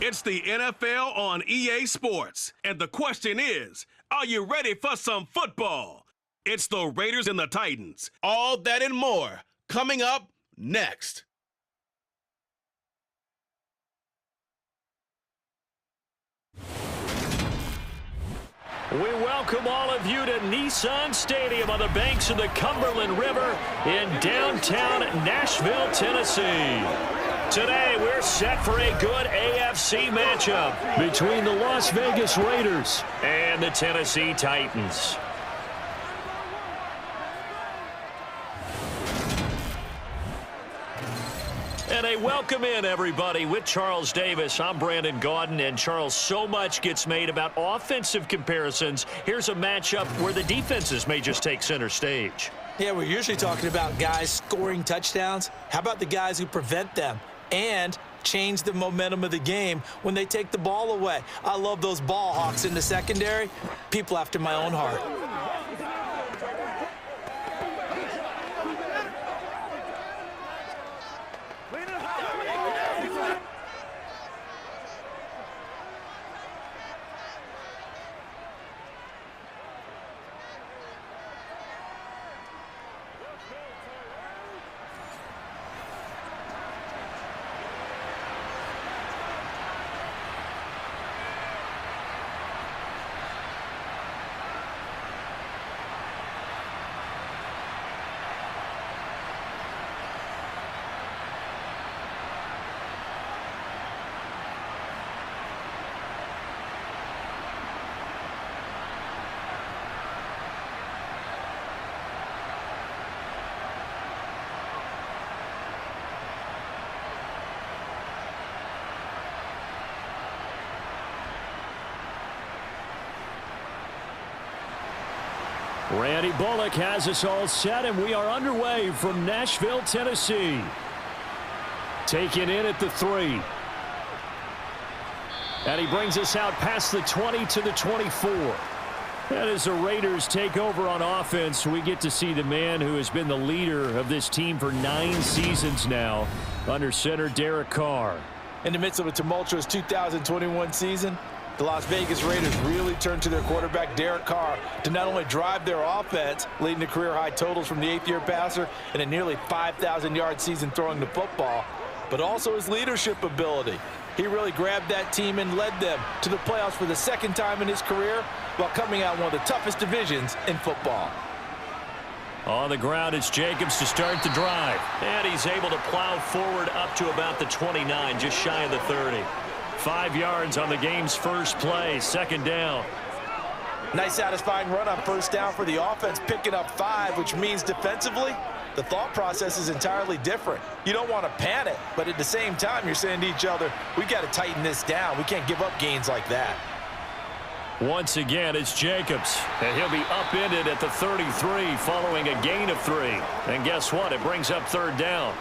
It's the NFL on EA Sports. And the question is, are you ready for some football? It's the Raiders and the Titans. All that and more coming up next. We welcome all of you to Nissan Stadium on the banks of the Cumberland River in downtown Nashville, Tennessee. Today, we're set for a good AFC matchup between the Las Vegas Raiders and the Tennessee Titans. And a welcome in, everybody. With Charles Davis, I'm Brandon Gaudin. And, Charles, so much gets made about offensive comparisons. Here's a matchup where the defenses may just take center stage. Yeah, we're usually talking about guys scoring touchdowns. How about the guys who prevent them and change the momentum of the game when they take the ball away? I love those ball hawks in the secondary. People after my own heart. Randy Bullock has us all set, and we are underway from Nashville, Tennessee. Taking in at the 3. And he brings us out past the 20 to the 24. And as the Raiders take over on offense, we get to see the man who has been the leader of this team for 9 seasons now, under center Derek Carr. In the midst of a tumultuous 2021 season, the Las Vegas Raiders really turned to their quarterback, Derek Carr, to not only drive their offense, leading to career-high totals from the 8th-year passer and a nearly 5,000-yard season throwing the football, but also his leadership ability. He really grabbed that team and led them to the playoffs for the 2nd time in his career while coming out in one of the toughest divisions in football. On the ground, it's Jacobs to start the drive. And he's able to plow forward up to about the 29, just shy of the 30. 5 yards on the game's first play, 2nd down. Nice satisfying run on 1st down for the offense, picking up 5, which means defensively, the thought process is entirely different. You don't want to panic, but at the same time, you're saying to each other, we got to tighten this down. We can't give up gains like that. Once again, it's Jacobs, and he'll be upended at the 33 following a gain of 3. And guess what? It brings up 3rd down.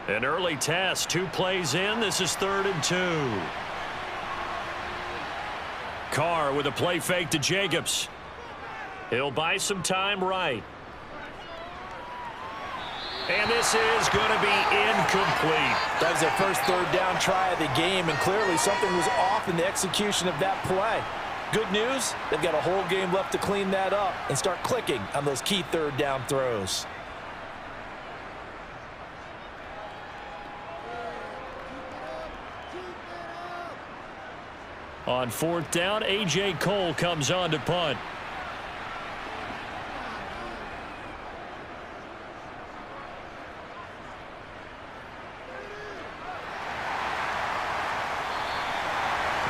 An early test, 2 plays in. This is 3rd and 2. Carr with a play fake to Jacobs. He'll buy some time right. And this is going to be incomplete. That was their first 3rd down try of the game, and clearly something was off in the execution of that play. Good news, they've got a whole game left to clean that up and start clicking on those key 3rd down throws. On 4th down, A.J. Cole comes on to punt.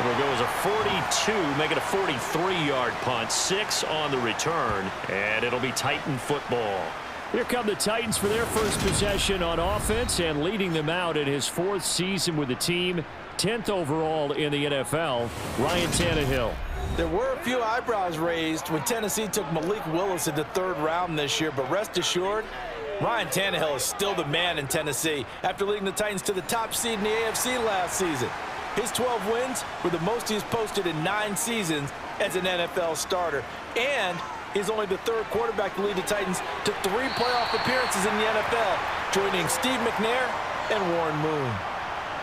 It'll go as a 42, make it a 43-yard punt, 6 on the return, and it'll be Titan football. Here come the Titans for their first possession on offense, and leading them out in his 4th season with the team, 10th overall in the NFL, Ryan Tannehill. There were a few eyebrows raised when Tennessee took Malik Willis in the 3rd round this year, but rest assured, Ryan Tannehill is still the man in Tennessee after leading the Titans to the top seed in the AFC last season. His 12 wins were the most he's posted in 9 seasons as an NFL starter. And he's only the 3rd quarterback to lead the Titans to 3 playoff appearances in the NFL, joining Steve McNair and Warren Moon.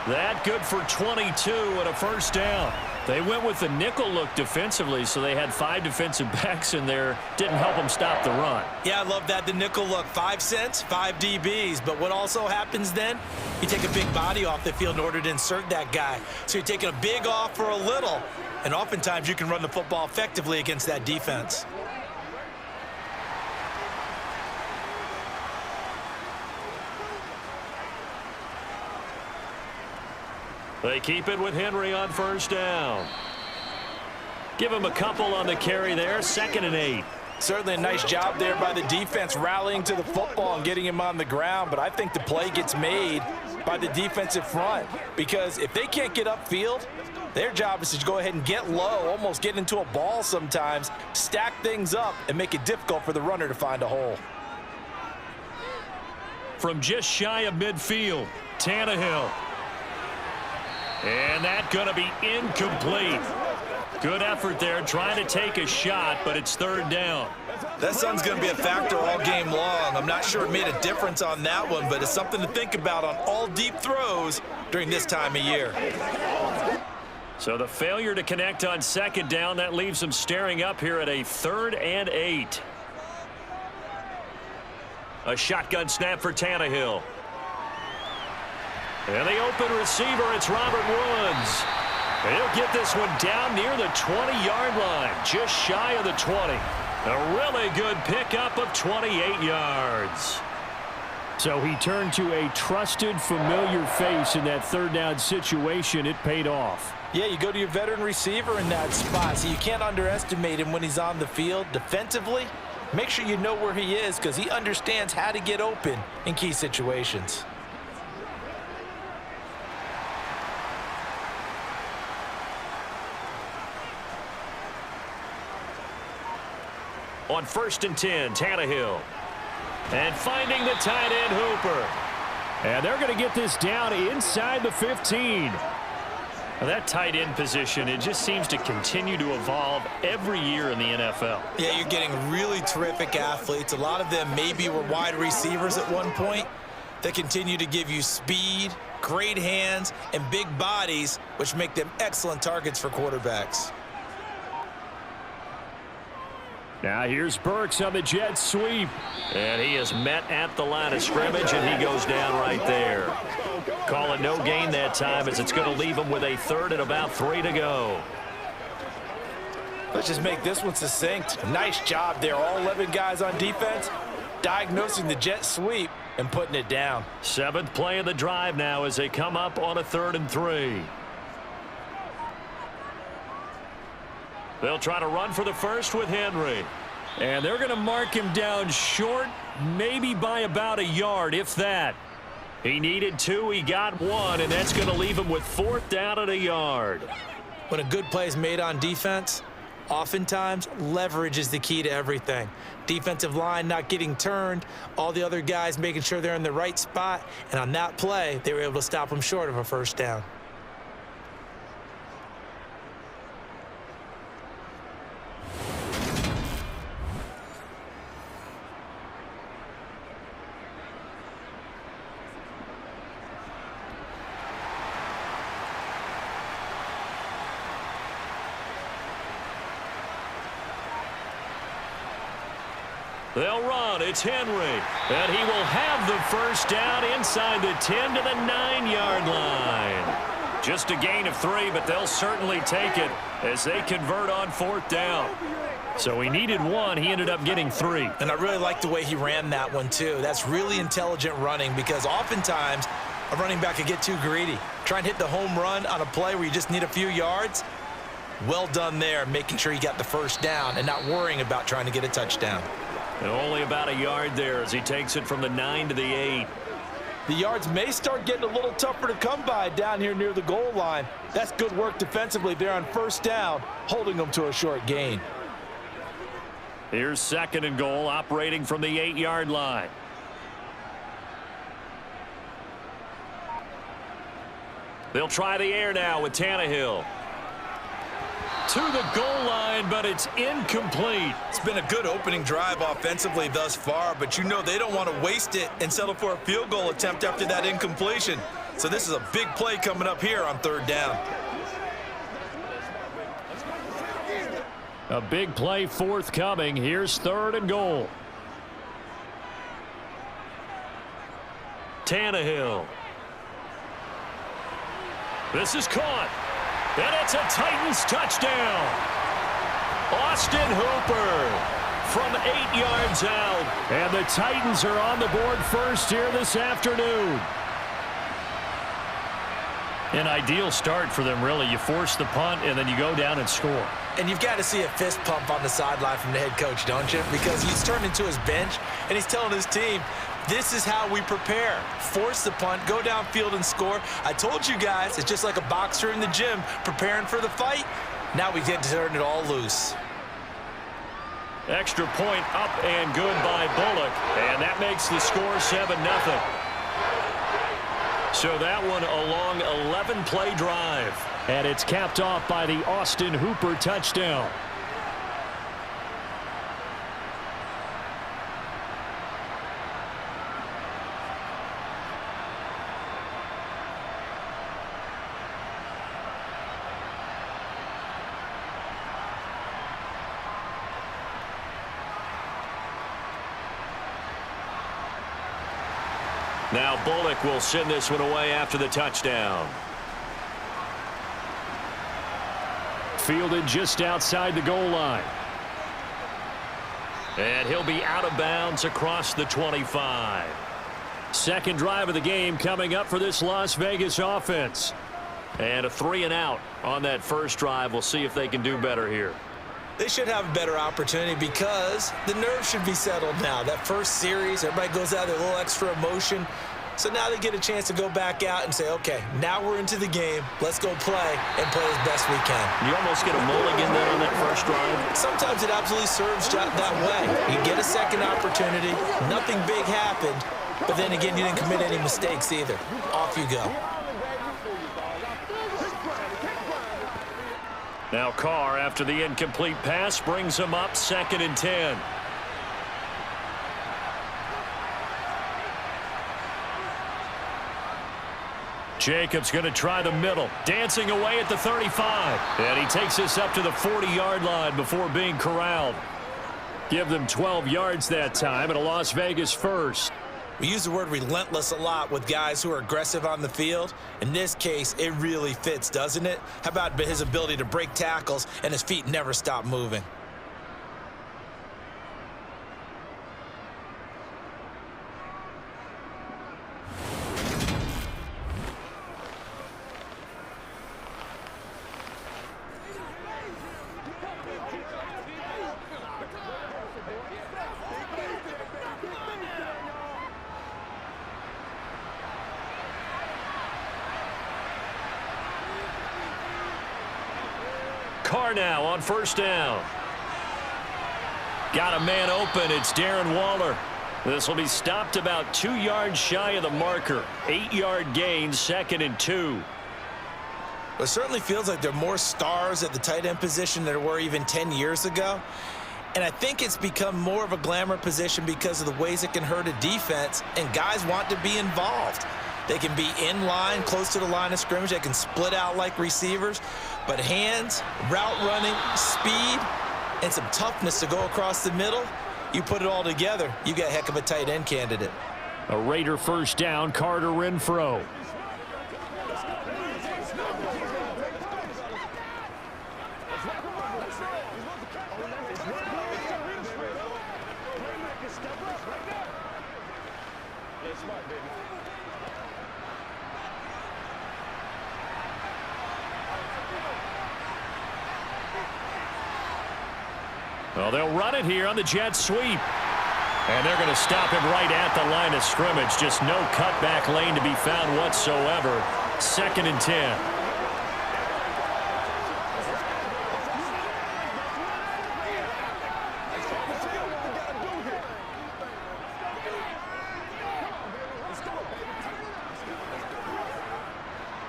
That good for 22 and a first down. They went with the nickel look defensively, so they had 5 defensive backs in there. Didn't help them stop the run. Yeah, I love that, the nickel look. 5 cents, 5 DBs. But what also happens then, you take a big body off the field in order to insert that guy. So you're taking a big off for a little, and oftentimes you can run the football effectively against that defense. They keep it with Henry on first down. Give him a couple on the carry there. 2nd and 8. Certainly a nice job there by the defense rallying to the football and getting him on the ground. But I think the play gets made by the defensive front, because if they can't get upfield, their job is to go ahead and get low, almost get into a ball sometimes, stack things up, and make it difficult for the runner to find a hole. From just shy of midfield, Tannehill. And that's going to be incomplete. Good effort there, trying to take a shot, but it's 3rd down. That sun's going to be a factor all game long. I'm not sure it made a difference on that one, but it's something to think about on all deep throws during this time of year. So the failure to connect on 2nd down, that leaves them staring up here at a 3rd and 8. A shotgun snap for Tannehill. And the open receiver, it's Robert Woods. He'll get this one down near the 20-yard line, just shy of the 20. A really good pickup of 28 yards. So he turned to a trusted, familiar face in that 3rd down situation. It paid off. Yeah, you go to your veteran receiver in that spot, so you can't underestimate him when he's on the field. Defensively, make sure you know where he is, because he understands how to get open in key situations. On 1st and 10, Tannehill. And finding the tight end, Hooper. And they're going to get this down inside the 15. Now that tight end position, it just seems to continue to evolve every year in the NFL. Yeah, you're getting really terrific athletes. A lot of them maybe were wide receivers at one point. They continue to give you speed, great hands, and big bodies, which make them excellent targets for quarterbacks. Now here's Burks on the jet sweep. And he is met at the line of scrimmage, and he goes down right there. Call it no gain that time, as it's going to leave him with a 3rd and about 3 to go. Let's just make this one succinct. Nice job there. All 11 guys on defense diagnosing the jet sweep and putting it down. 7th play of the drive now as they come up on a 3rd and 3. They'll try to run for the first with Henry. And they're going to mark him down short, maybe by about a yard, if that. He needed 2, he got 1, and that's going to leave him with 4th down and a yard. When a good play is made on defense, oftentimes leverage is the key to everything. Defensive line not getting turned, all the other guys making sure they're in the right spot, and on that play, they were able to stop them short of a first down. They'll run. It's Henry. And he will have the first down inside the 10 to the 9-yard line. Just a gain of 3, but they'll certainly take it as they convert on 4th down. So he needed 1. He ended up getting 3. And I really like the way he ran that one, too. That's really intelligent running, because oftentimes a running back could get too greedy. Try and hit the home run on a play where you just need a few yards. Well done there, making sure you got the first down and not worrying about trying to get a touchdown. And only about a yard there as he takes it from the 9 to the 8. The yards may start getting a little tougher to come by down here near the goal line. That's good work defensively there on first down, holding them to a short gain. Here's 2nd and goal, operating from the 8-yard line. They'll try the air now with Tannehill. To the goal line, but it's incomplete. It's been a good opening drive offensively thus far, but you know they don't want to waste it and settle for a field goal attempt after that incompletion. So this is a big play coming up here on 3rd down. A big play forthcoming. Here's 3rd and goal. Tannehill. This is caught. And it's a Titans touchdown. Austin Hooper from 8 yards out. And the Titans are on the board first here this afternoon. An ideal start for them, really. You force the punt, and then you go down and score. And you've got to see a fist pump on the sideline from the head coach, don't you? Because he's turned into his bench, and he's telling his team, this is how we prepare. Force the punt, go downfield and score. I told you guys, it's just like a boxer in the gym preparing for the fight. Now we get to turn it all loose. Extra point up and good by Bullock. And that makes the score 7-0. So that one a long 11-play drive. And it's capped off by the Austin Hooper touchdown. Now Bullock will send this one away after the touchdown. Fielded just outside the goal line. And he'll be out of bounds across the 25. Second drive of the game coming up for this Las Vegas offense. And a 3-and-out on that first drive. We'll see if they can do better here. They should have a better opportunity because the nerves should be settled now. That first series, everybody goes out there, a little extra emotion. So now they get a chance to go back out and say, okay, now we're into the game. Let's go play and play as best we can. You almost get a mulligan there on that first drive. Sometimes it absolutely serves that way. You get a second opportunity. Nothing big happened. But then again, you didn't commit any mistakes either. Off you go. Now Carr, after the incomplete pass, brings him up 2nd and 10. Jacobs going to try the middle. Dancing away at the 35. And he takes this up to the 40-yard line before being corralled. Give them 12 yards that time, and a Las Vegas first. We use the word relentless a lot with guys who are aggressive on the field. In this case, it really fits, doesn't it? How about his ability to break tackles and his feet never stop moving? Carr now on first down. Got a man open. It's Darren Waller. This will be stopped about 2 yards shy of the marker. 8-yard gain, 2nd and 2. It certainly feels like there are more stars at the tight end position than there were even 10 years ago. And I think it's become more of a glamour position because of the ways it can hurt a defense, and guys want to be involved. They can be in line, close to the line of scrimmage. They can split out like receivers. But hands, route running, speed, and some toughness to go across the middle, you put it all together, you got a heck of a tight end candidate. A Raider first down, Carter Renfro. Well, they'll run it here on the jet sweep. And they're going to stop him right at the line of scrimmage. Just no cutback lane to be found whatsoever. 2nd and 10.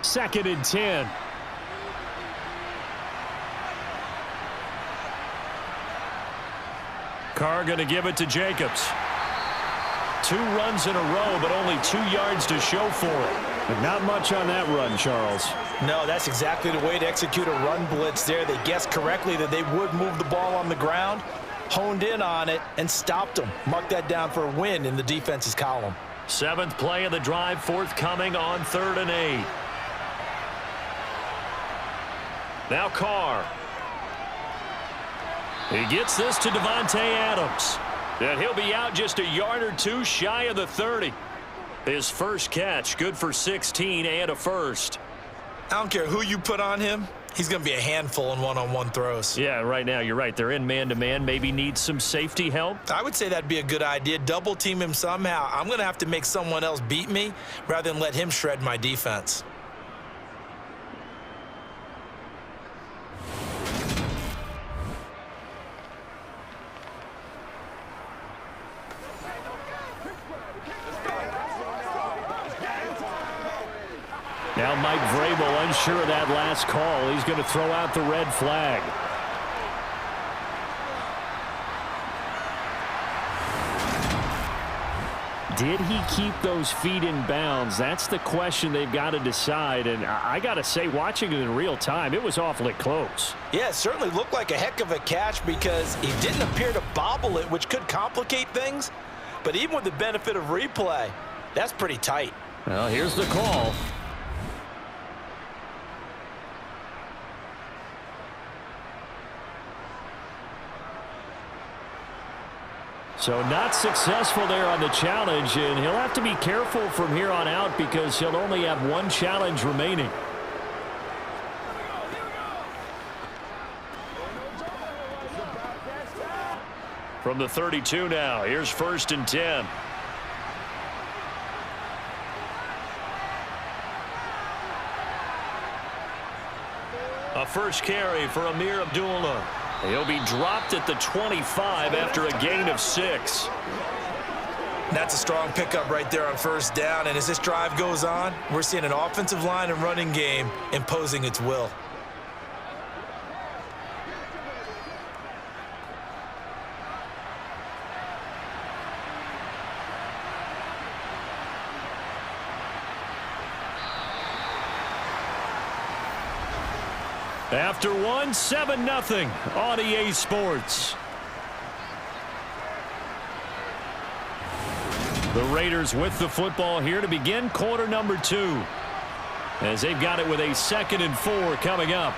2nd and 10. Carr going to give it to Jacobs. 2 runs in a row, but only 2 yards to show for it. But not much on that run, Charles. No, that's exactly the way to execute a run blitz there. They guessed correctly that they would move the ball on the ground, honed in on it, and stopped them. Mark that down for a win in the defense's column. 7th play of the drive, forthcoming on 3rd and 8. Now Carr. He gets this to Devontae Adams. And he'll be out just a yard or 2 shy of the 30. His first catch, good for 16 and a first. I don't care who you put on him. He's going to be a handful in one-on-one throws. Yeah, right now, you're right. They're in man-to-man. Maybe need some safety help. I would say that'd be a good idea. Double team him somehow. I'm going to have to make someone else beat me rather than let him shred my defense. Now Mike Vrabel unsure of that last call. He's going to throw out the red flag. Did he keep those feet in bounds? That's the question they've got to decide. And I got to say, watching it in real time, it was awfully close. Yeah, it certainly looked like a heck of a catch because he didn't appear to bobble it, which could complicate things. But even with the benefit of replay, that's pretty tight. Well, here's the call. So not successful there on the challenge, and he'll have to be careful from here on out because he'll only have 1 challenge remaining. From the 32 now, here's 1st and 10. A first carry for Amir Abdullah. He'll be dropped at the 25 after a gain of 6. That's a strong pickup right there on 1st down. And as this drive goes on, we're seeing an offensive line and running game imposing its will. After 1, 7-0 on EA Sports. The Raiders with the football here to begin quarter number 2. As they've got it with a 2nd and 4 coming up.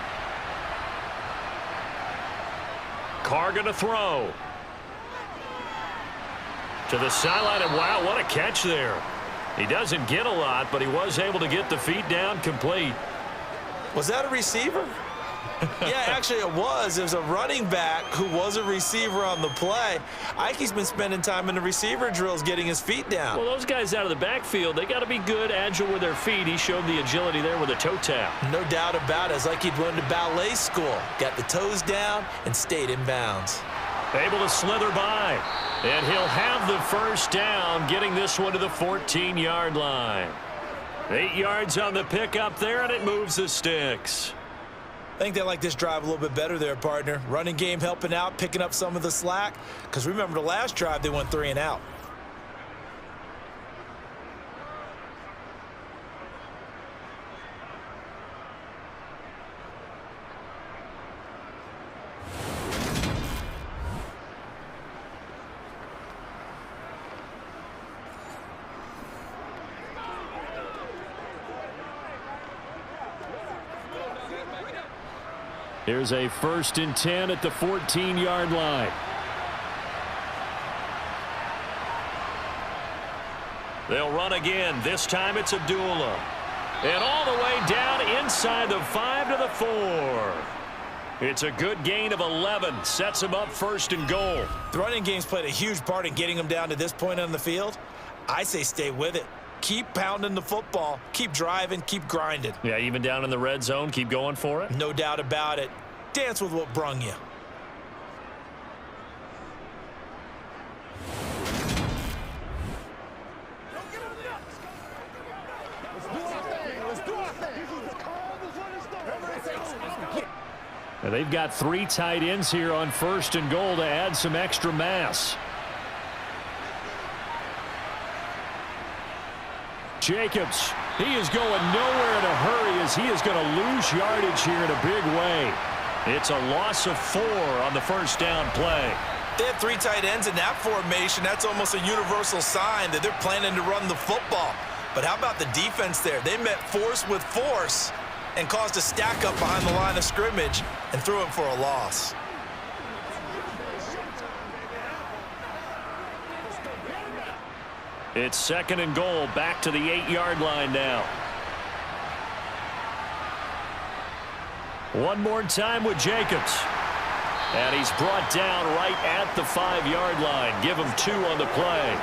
Carr going to throw. To the sideline, and wow, what a catch there. He doesn't get a lot, but he was able to get the feet down complete. Was that a receiver? Yeah, actually it was. It was a running back who was a receiver on the play. Ike's been spending time in the receiver drills getting his feet down. Well, those guys out of the backfield, they got to be good, agile with their feet. He showed the agility there with a toe tap. No doubt about it. It's like he'd went to ballet school. Got the toes down and stayed in bounds. Able to slither by. And he'll have the first down, getting this one to the 14-yard line. 8 yards on the pickup there, and it moves the sticks. I think they like this drive a little bit better there, partner. Running game helping out, picking up some of the slack. Because remember the last drive, they went 3 and out. Here's a 1st and 10 at the 14-yard line. They'll run again. This time it's Abdullah. And all the way down inside the 5 to the 4. It's a good gain of 11. Sets him up 1st and goal. The running game's played a huge part in getting them down to this point on the field. I say stay with it. Keep pounding the football. Keep driving. Keep grinding. Yeah, even down in the red zone, keep going for it. No doubt about it. Dance with what brung you. Let's do our thing. And they've got 3 tight ends here on 1st and goal to add some extra mass. Jacobs, he is going nowhere in a hurry as he is going to lose yardage here in a big way. It's a loss of 4 on the first down play. They have 3 tight ends in that formation. That's almost a universal sign that they're planning to run the football. But how about the defense there? They met force with force and caused a stack up behind the line of scrimmage and threw it for a loss. It's 2nd and goal, back to the 8-yard line now. One more time with Jacobs. And he's brought down right at the 5-yard line. Give him 2 on the play.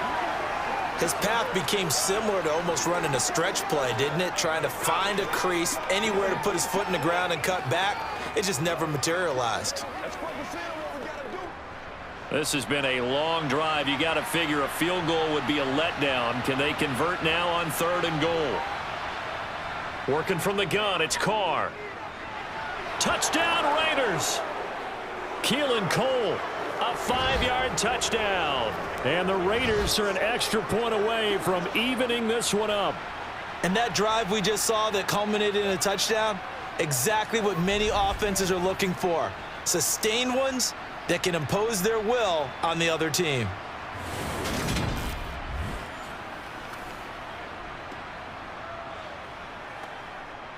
His path became similar to almost running a stretch play, didn't it? Trying to find a crease, anywhere to put his foot in the ground and cut back. It just never materialized. This has been a long drive. You got to figure a field goal would be a letdown. Can they convert now on 3rd and goal? Working from the gun, it's Carr. Touchdown, Raiders. Keelan Cole, a 5-yard touchdown. And the Raiders are an extra point away from evening this one up. And that drive we just saw that culminated in a touchdown, exactly what many offenses are looking for. Sustained ones that can impose their will on the other team.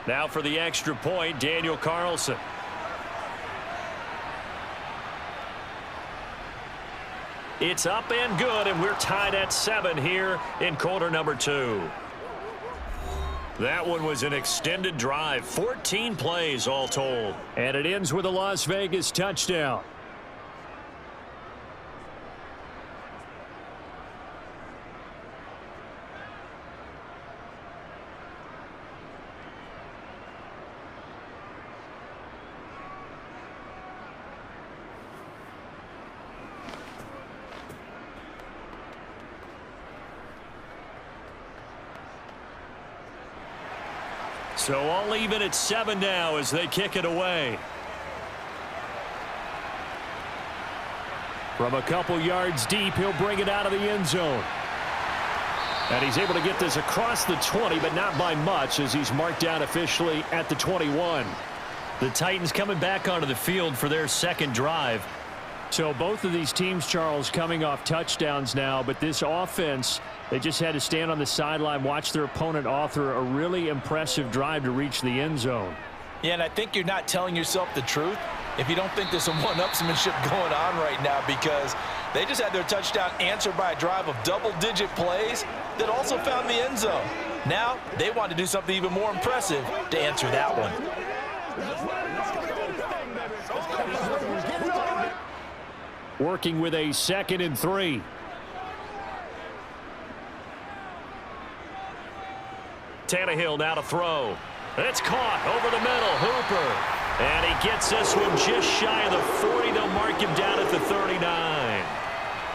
Now for the extra point, Daniel Carlson. It's up and good, and we're tied at 7 here in quarter number 2. That one was an extended drive, 14 plays all told. And it ends with a Las Vegas touchdown. So all even at 7 now as they kick it away. From a couple yards deep, he'll bring it out of the end zone. And he's able to get this across the 20, but not by much as he's marked down officially at the 21. The Titans coming back onto the field for their 2nd drive. So both of these teams, Charles, coming off touchdowns now, but this offense, they just had to stand on the sideline, watch their opponent author a really impressive drive to reach the end zone. Yeah, and I think you're not telling yourself the truth if you don't think there's some one-upsmanship going on right now, because they just had their touchdown answered by a drive of double-digit plays that also found the end zone. Now they want to do something even more impressive to answer that one. Working with a 2nd and 3. Tannehill now to throw. It's caught over the middle. Hooper. And he gets this one just shy of the 40. They'll mark him down at the 39.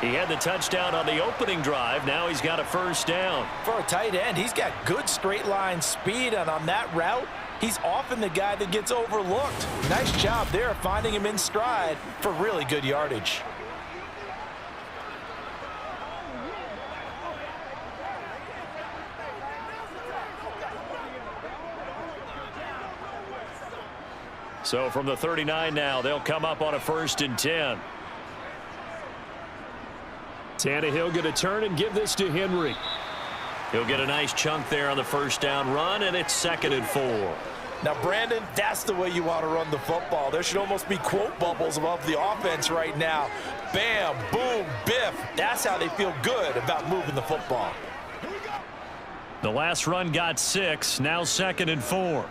He had the touchdown on the opening drive. Now he's got a 1st down. For a tight end, he's got good straight line speed, and on that route, he's often the guy that gets overlooked. Nice job there finding him in stride for really good yardage. So from the 39 now, they'll come up on a 1st and 10. Tannehill going to turn and give this to Henry. He'll get a nice chunk there on the 1st down run, and it's 2nd and 4. Now, Brandon, that's the way you want to run the football. There should almost be quote bubbles above the offense right now. Bam, boom, biff. That's how they feel good about moving the football. The last run got 6, now 2nd and 4.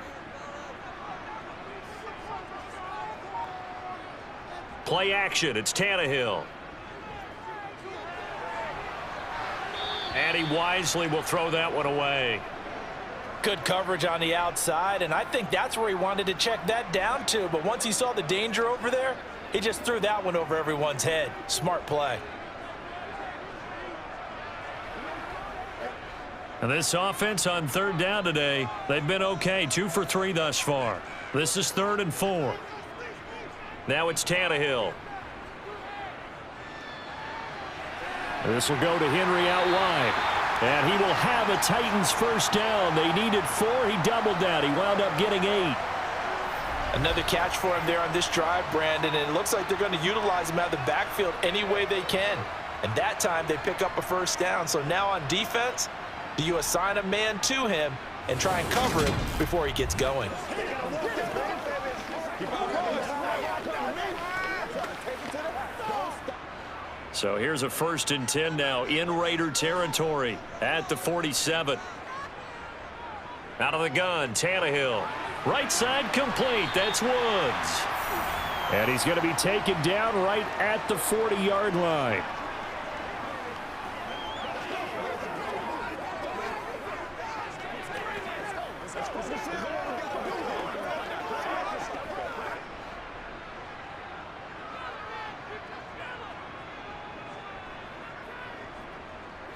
Play action, it's Tannehill. And he wisely will throw that one away. Good coverage on the outside, and I think that's where he wanted to check that down to. But once he saw the danger over there, he just threw that one over everyone's head. Smart play. And this offense on 3rd down today, they've been okay. 2 for 3 thus far. This is 3rd and 4. Now it's Tannehill. This will go to Henry out wide. And he will have a Titans first down. They needed 4. He doubled that. He wound up getting 8. Another catch for him there on this drive, Brandon, and it looks like they're going to utilize him out of the backfield any way they can. And that time they pick up a first down. So now on defense, do you assign a man to him and try and cover him before he gets going? So here's a 1st and 10 now in Raider territory at the 47. Out of the gun, Tannehill. Right side complete. That's Woods. And he's going to be taken down right at the 40-yard line.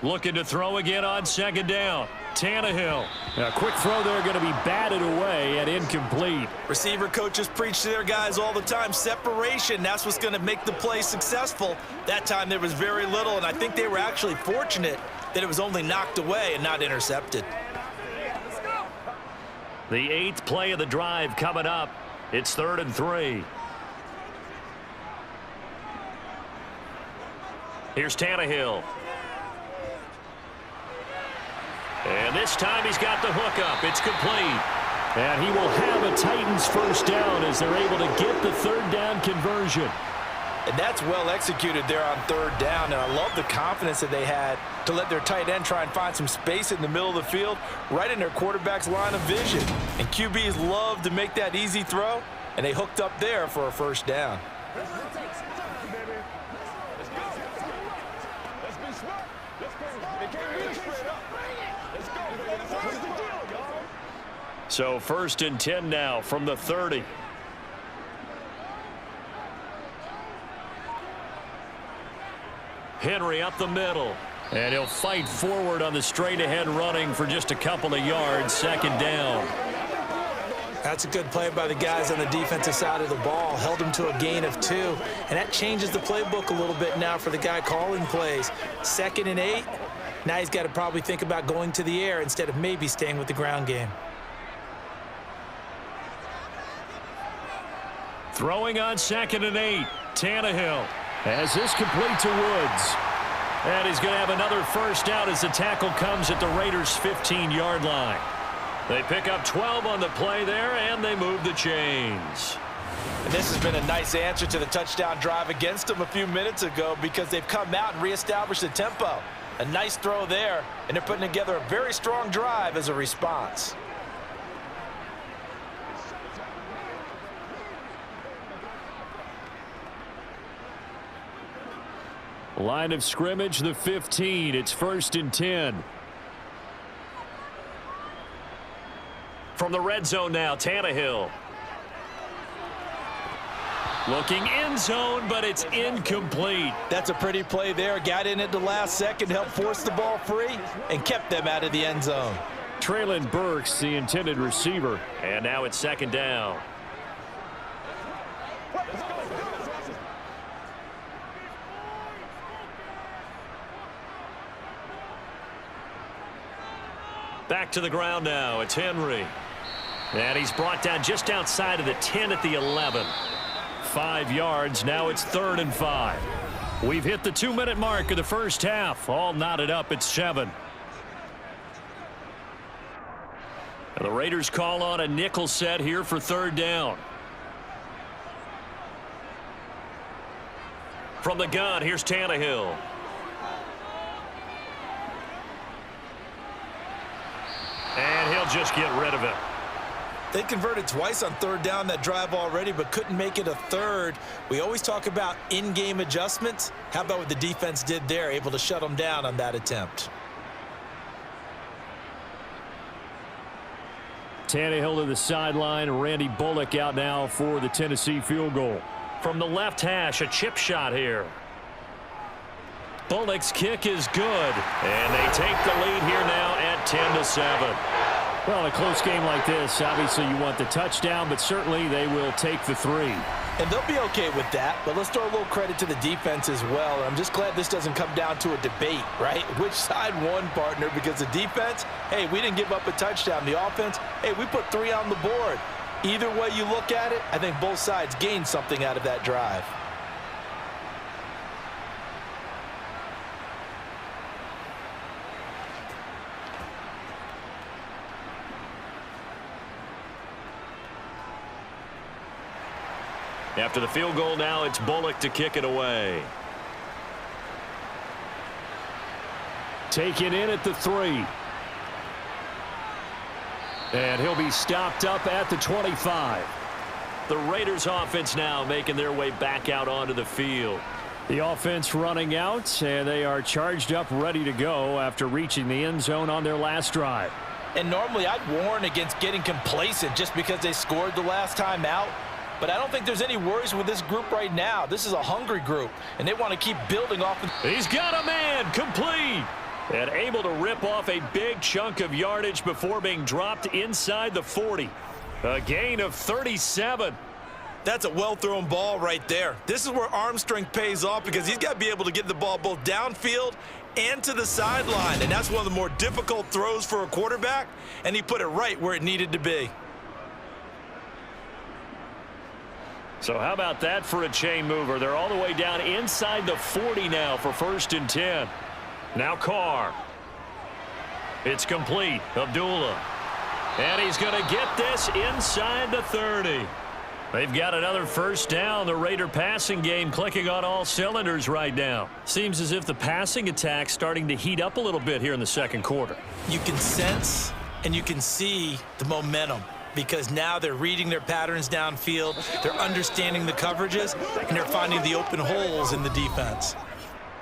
Looking to throw again on 2nd down. Tannehill. A quick throw there, going to be batted away and incomplete. Receiver coaches preach to their guys all the time. Separation, that's what's going to make the play successful. That time there was very little, and I think they were actually fortunate that it was only knocked away and not intercepted. The 8th play of the drive coming up. It's 3rd and 3. Here's Tannehill. And this time he's got the hook up. It's complete. And he will have a Titans first down as they're able to get the 3rd down conversion. And that's well executed there on 3rd down. And I love the confidence that they had to let their tight end try and find some space in the middle of the field, right in their quarterback's line of vision. And QBs love to make that easy throw, and they hooked up there for a first down. So 1st and 10 now from the 30. Henry up the middle. And he'll fight forward on the straight-ahead running for just a couple of yards. 2nd down. That's a good play by the guys on the defensive side of the ball. Held him to a gain of 2. And that changes the playbook a little bit now for the guy calling plays. 2nd and 8. Now he's got to probably think about going to the air instead of maybe staying with the ground game. Throwing on 2nd and 8. Tannehill. As this complete to Woods. And he's going to have another first down as the tackle comes at the Raiders' 15-yard line. They pick up 12 on the play there, and they move the chains. And this has been a nice answer to the touchdown drive against them a few minutes ago because they've come out and reestablished the tempo. A nice throw there, and they're putting together a very strong drive as a response. Line of scrimmage, the 15. It's 1st and 10. From the red zone now, Tannehill. Looking end zone, but it's incomplete. That's a pretty play there. Got in at the last second, helped force the ball free, and kept them out of the end zone. Traylon Burks, the intended receiver. And now it's 2nd down. Back to the ground now. It's Henry. And he's brought down just outside of the 10 at the 11. 5 yards. Now it's 3rd and 5. We've hit the 2-minute mark of the first half. All knotted up at 7. And the Raiders call on a nickel set here for 3rd down. From the gun, here's Tannehill. And he'll just get rid of it. They converted twice on 3rd down that drive already, but couldn't make it a 3rd. We always talk about in-game adjustments. How about what the defense did there, able to shut them down on that attempt? Tannehill to the sideline. Randy Bullock out now for the Tennessee field goal. From the left hash, a chip shot here. Bullock's kick is good. And they take the lead here now at 10-7. Well, in a close game like this, obviously you want the touchdown, but certainly they will take the 3. And they'll be okay with that, but let's throw a little credit to the defense as well. And I'm just glad this doesn't come down to a debate, right? Which side won, partner? Because the defense, hey, we didn't give up a touchdown. The offense, hey, we put 3 on the board. Either way you look at it, I think both sides gained something out of that drive. After the field goal now, it's Bullock to kick it away. Taken in at the 3. And he'll be stopped up at the 25. The Raiders offense now making their way back out onto the field. The offense running out, and they are charged up, ready to go after reaching the end zone on their last drive. And normally I'd warn against getting complacent just because they scored the last time out. But I don't think there's any worries with this group right now. This is a hungry group, and they want to keep building off. He's got a man, complete. And able to rip off a big chunk of yardage before being dropped inside the 40. A gain of 37. That's a well-thrown ball right there. This is where arm strength pays off because he's got to be able to get the ball both downfield and to the sideline. And that's one of the more difficult throws for a quarterback, and he put it right where it needed to be. So how about that for a chain mover? They're all the way down inside the 40 now for 1st and 10. Now Carr. It's complete. Abdullah. And he's going to get this inside the 30. They've got another first down. The Raider passing game clicking on all cylinders right now. Seems as if the passing attack's starting to heat up a little bit here in the second quarter. You can sense and you can see the momentum, because now they're reading their patterns downfield, they're understanding the coverages, and they're finding the open holes in the defense.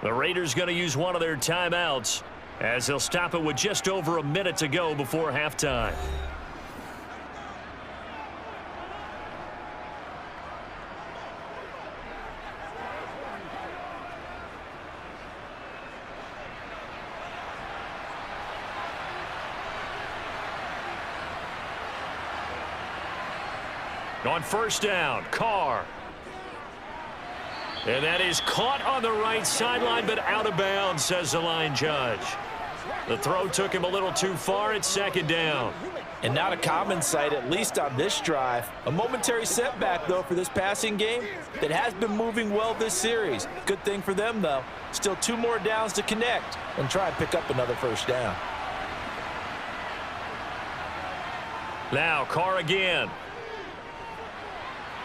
The Raiders going to use one of their timeouts as they'll stop it with just over a minute to go before halftime. On first down, Carr. And that is caught on the right sideline, but out of bounds, says the line judge. The throw took him a little too far at 2nd down. And not a common sight, at least on this drive. A momentary setback, though, for this passing game that has been moving well this series. Good thing for them, though. Still 2 more downs to connect and try and pick up another first down. Now, Carr again.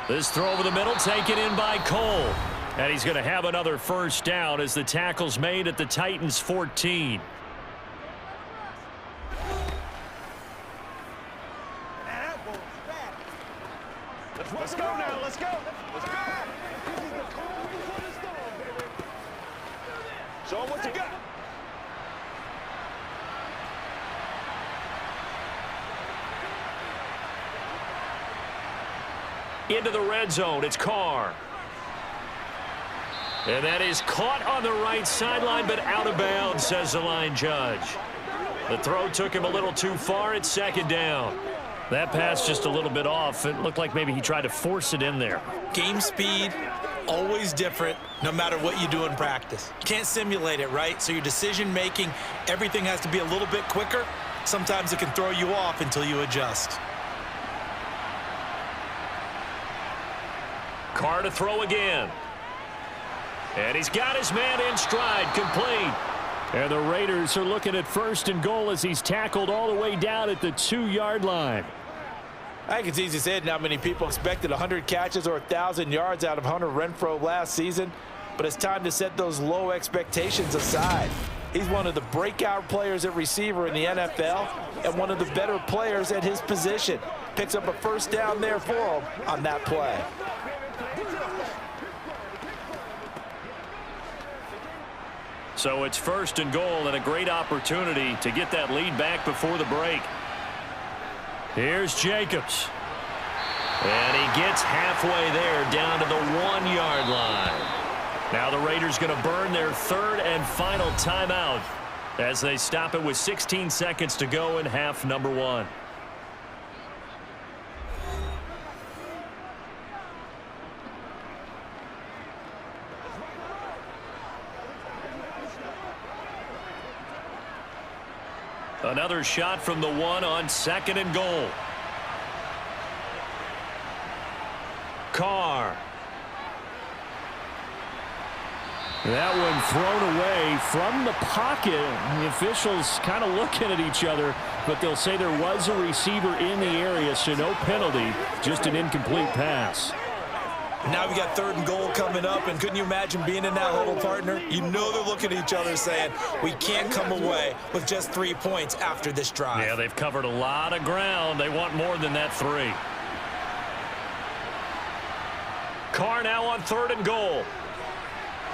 This throw over the middle taken in by Cole. And he's going to have another first down as the tackle's made at the Titans' 14. Let's go now. Let's go. Let's go. Show them what you got. Into the red zone, it's Carr. And that is caught on the right sideline, but out of bounds, says the line judge. The throw took him a little too far at 2nd down. That pass just a little bit off. It looked like maybe he tried to force it in there. Game speed, always different, no matter what you do in practice. You can't simulate it, right? So your decision-making, everything has to be a little bit quicker. Sometimes it can throw you off until you adjust. Carr to throw again. And he's got his man in stride, complete. And the Raiders are looking at 1st and goal as he's tackled all the way down at the 2-yard line. I think it's easy to say it. Not many people expected 100 catches or 1,000 yards out of Hunter Renfrow last season, but it's time to set those low expectations aside. He's one of the breakout players at receiver in the NFL and one of the better players at his position. Picks up a first down there for him on that play. So it's 1st and goal and a great opportunity to get that lead back before the break. Here's Jacobs. And he gets halfway there down to the 1-yard line. Now the Raiders going to burn their 3rd and final timeout as they stop it with 16 seconds to go in half number 1. Another shot from the 1 on 2nd and goal. Carr. That one thrown away from the pocket. The officials kind of looking at each other, but they'll say there was a receiver in the area, so no penalty, just an incomplete pass. Now we got 3rd and goal coming up, and couldn't you imagine being in that huddle, partner? You know they're looking at each other saying, we can't come away with just 3 points after this drive. Yeah, they've covered a lot of ground. They want more than that 3. Carr now on 3rd and goal.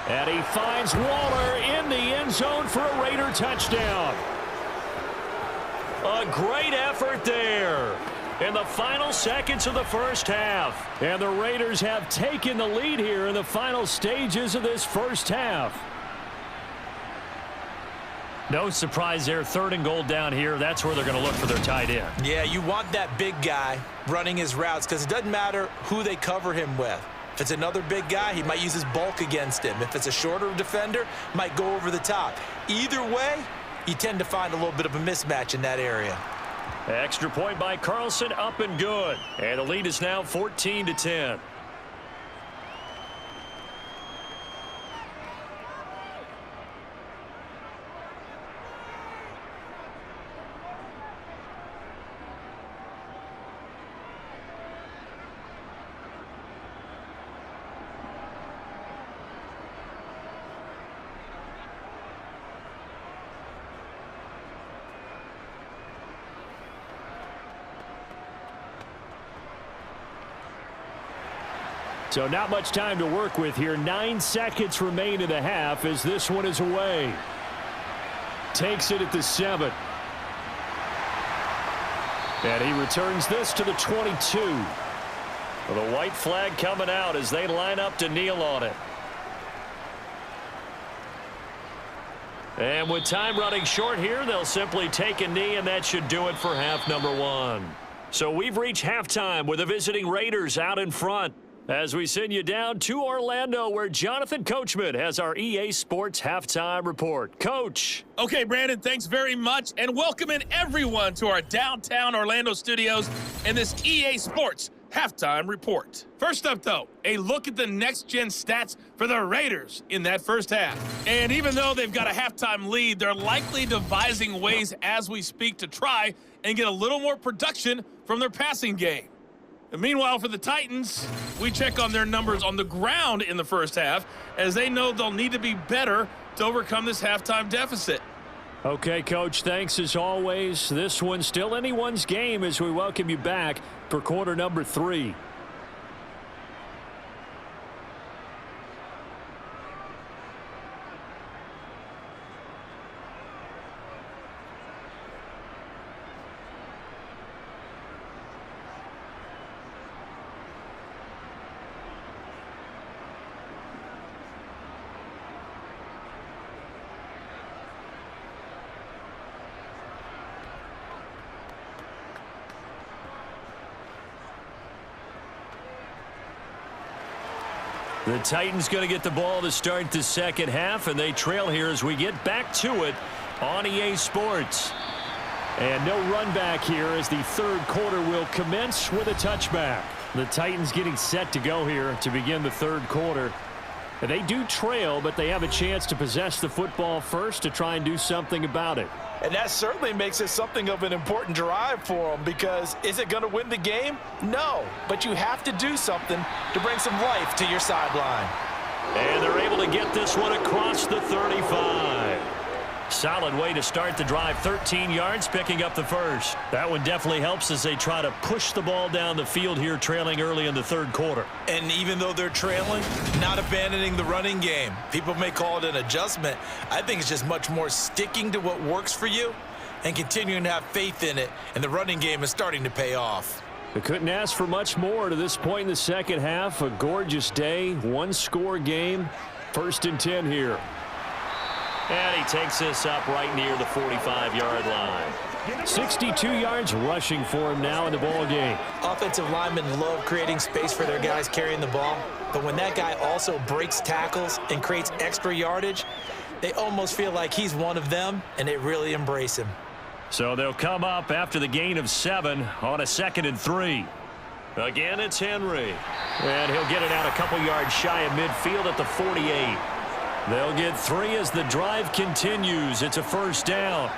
And he finds Waller in the end zone for a Raider touchdown. A great effort there in the final seconds of the first half. And the Raiders have taken the lead here in the final stages of this first half. No surprise there, 3rd and goal down here. That's where they're going to look for their tight end. Yeah, you want that big guy running his routes because it doesn't matter who they cover him with. If it's another big guy, he might use his bulk against him. If it's a shorter defender, might go over the top. Either way, you tend to find a little bit of a mismatch in that area. Extra point by Carlson, up and good. And the lead is now 14-10. So not much time to work with here. 9 seconds remain in the half as this one is away. Takes it at the 7. And he returns this to the 22. Well, the white flag coming out as they line up to kneel on it. And with time running short here, they'll simply take a knee, and that should do it for half number 1. So we've reached halftime with the visiting Raiders out in front. As we send you down to Orlando, where Jonathan Coachman has our EA Sports Halftime Report. Coach. Okay, Brandon, thanks very much, and welcoming everyone to our downtown Orlando studios and this EA Sports Halftime Report. First up, though, a look at the next-gen stats for the Raiders in that first half. And even though they've got a halftime lead, they're likely devising ways as we speak to try and get a little more production from their passing game. And meanwhile, for the Titans, we check on their numbers on the ground in the first half, as they know they'll need to be better to overcome this halftime deficit. Okay, Coach, thanks as always. This one's still anyone's game as we welcome you back for quarter number 3. The Titans going to get the ball to start the second half, and they trail here as we get back to it on EA Sports. And no run back here as the third quarter will commence with a touchback. The Titans getting set to go here to begin the third quarter. They do trail, but they have a chance to possess the football first to try and do something about it. And that certainly makes it something of an important drive for them, because is it going to win the game? No, but you have to do something to bring some life to your sideline. And they're able to get this one across the 35. Solid way to start the drive, 13 yards, picking up the first. That one definitely helps as they try to push the ball down the field here, trailing early in the third quarter. And even though they're trailing, not abandoning the running game. People may call it an adjustment. I think it's just much more sticking to what works for you and continuing to have faith in it, and the running game is starting to pay off. They couldn't ask for much more to this point in the second half. A gorgeous day, one-score game, 1st and 10 here. And he takes this up right near the 45-yard line. 62 yards rushing for him now in the ball game. Offensive linemen love creating space for their guys carrying the ball, but when that guy also breaks tackles and creates extra yardage, they almost feel like he's one of them, and they really embrace him. So they'll come up after the gain of 7 on a 2nd and 3. Again, it's Henry. And he'll get it out a couple yards shy of midfield at the 48. They'll get 3 as the drive continues. It's a first down.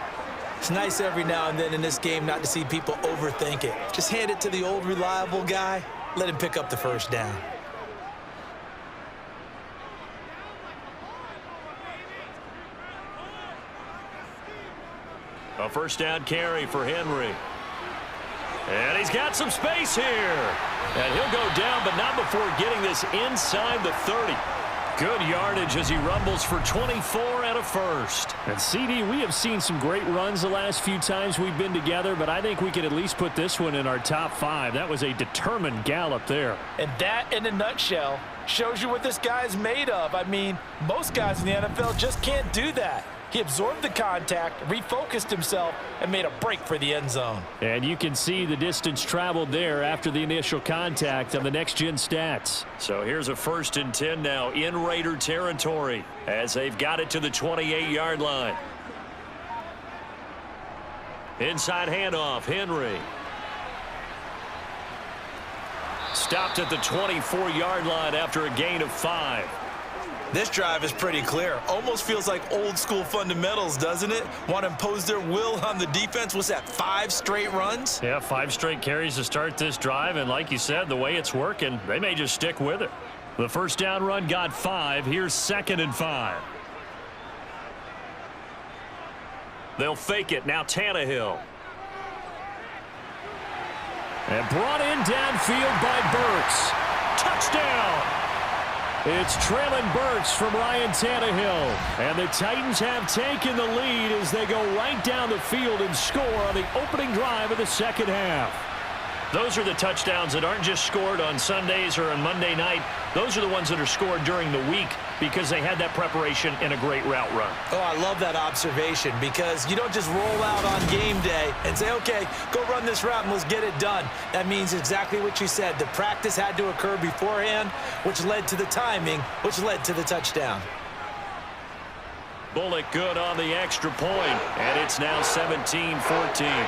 It's nice every now and then in this game not to see people overthink it. Just hand it to the old reliable guy. Let him pick up the first down. A first down carry for Henry. And he's got some space here. And he'll go down, but not before getting this inside the 30. Good yardage as he rumbles for 24 and a first. And CD, we have seen some great runs the last few times we've been together, but I think we can at least put this one in our top 5. That was a determined gallop there. And that, in a nutshell, shows you what this guy's made of. I mean, most guys in the NFL just can't do that. He absorbed the contact, refocused himself, and made a break for the end zone. And you can see the distance traveled there after the initial contact on the next-gen stats. So here's a 1st and 10 now in Raider territory as they've got it to the 28-yard line. Inside handoff, Henry. Stopped at the 24-yard line after a gain of 5. This drive is pretty clear. Almost feels like old school fundamentals, doesn't it? Want to impose their will on the defense. What's that, 5 straight runs? Yeah, 5 straight carries to start this drive. And like you said, the way it's working, they may just stick with it. The first down run got 5. Here's 2nd and 5. They'll fake it. Now Tannehill. And brought in downfield by Burks. Touchdown! It's Traylon Burks from Ryan Tannehill. And the Titans have taken the lead as they go right down the field and score on the opening drive of the second half. Those are the touchdowns that aren't just scored on Sundays or on Monday night. Those are the ones that are scored during the week because they had that preparation in a great route run. Oh, I love that observation because you don't just roll out on game day and say, okay, go run this route and let's get it done. That means exactly what you said. The practice had to occur beforehand, which led to the timing, which led to the touchdown. Bullock good on the extra point, and it's now 17-14.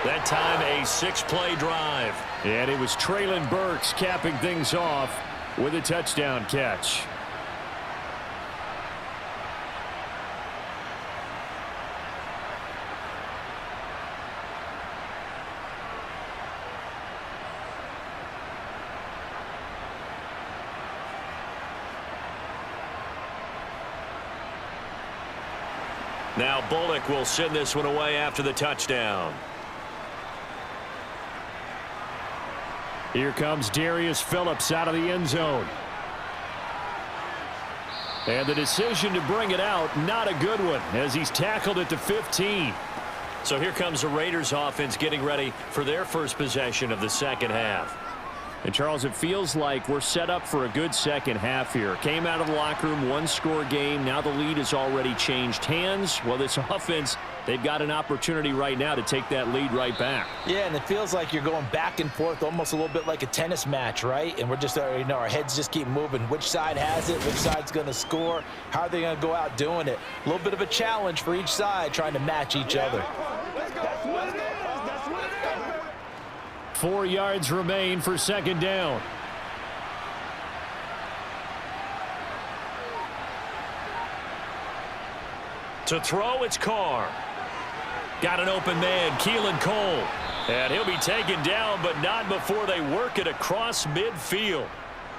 That time a 6-play drive. And it was Traylon Burks capping things off with a touchdown catch. Now Bullock will send this one away after the touchdown. Here comes Darius Phillips out of the end zone. And the decision to bring it out, not a good one, as he's tackled at the 15. So here comes the Raiders offense getting ready for their first possession of the second half. And Charles, it feels like we're set up for a good second half here. Came out of the locker room, 1-score game. Now the lead has already changed hands. Well, this offense, they've got an opportunity right now to take that lead right back. Yeah, and it feels like you're going back and forth almost a little bit like a tennis match, right? And we're just, our heads just keep moving. Which side has it? Which side's going to score? How are they going to go out doing it? A little bit of a challenge for each side trying to match each other. 4 yards remain for second down. To throw, it's Carr. Got an open man, Keelan Cole. And he'll be taken down, but not before they work it across midfield.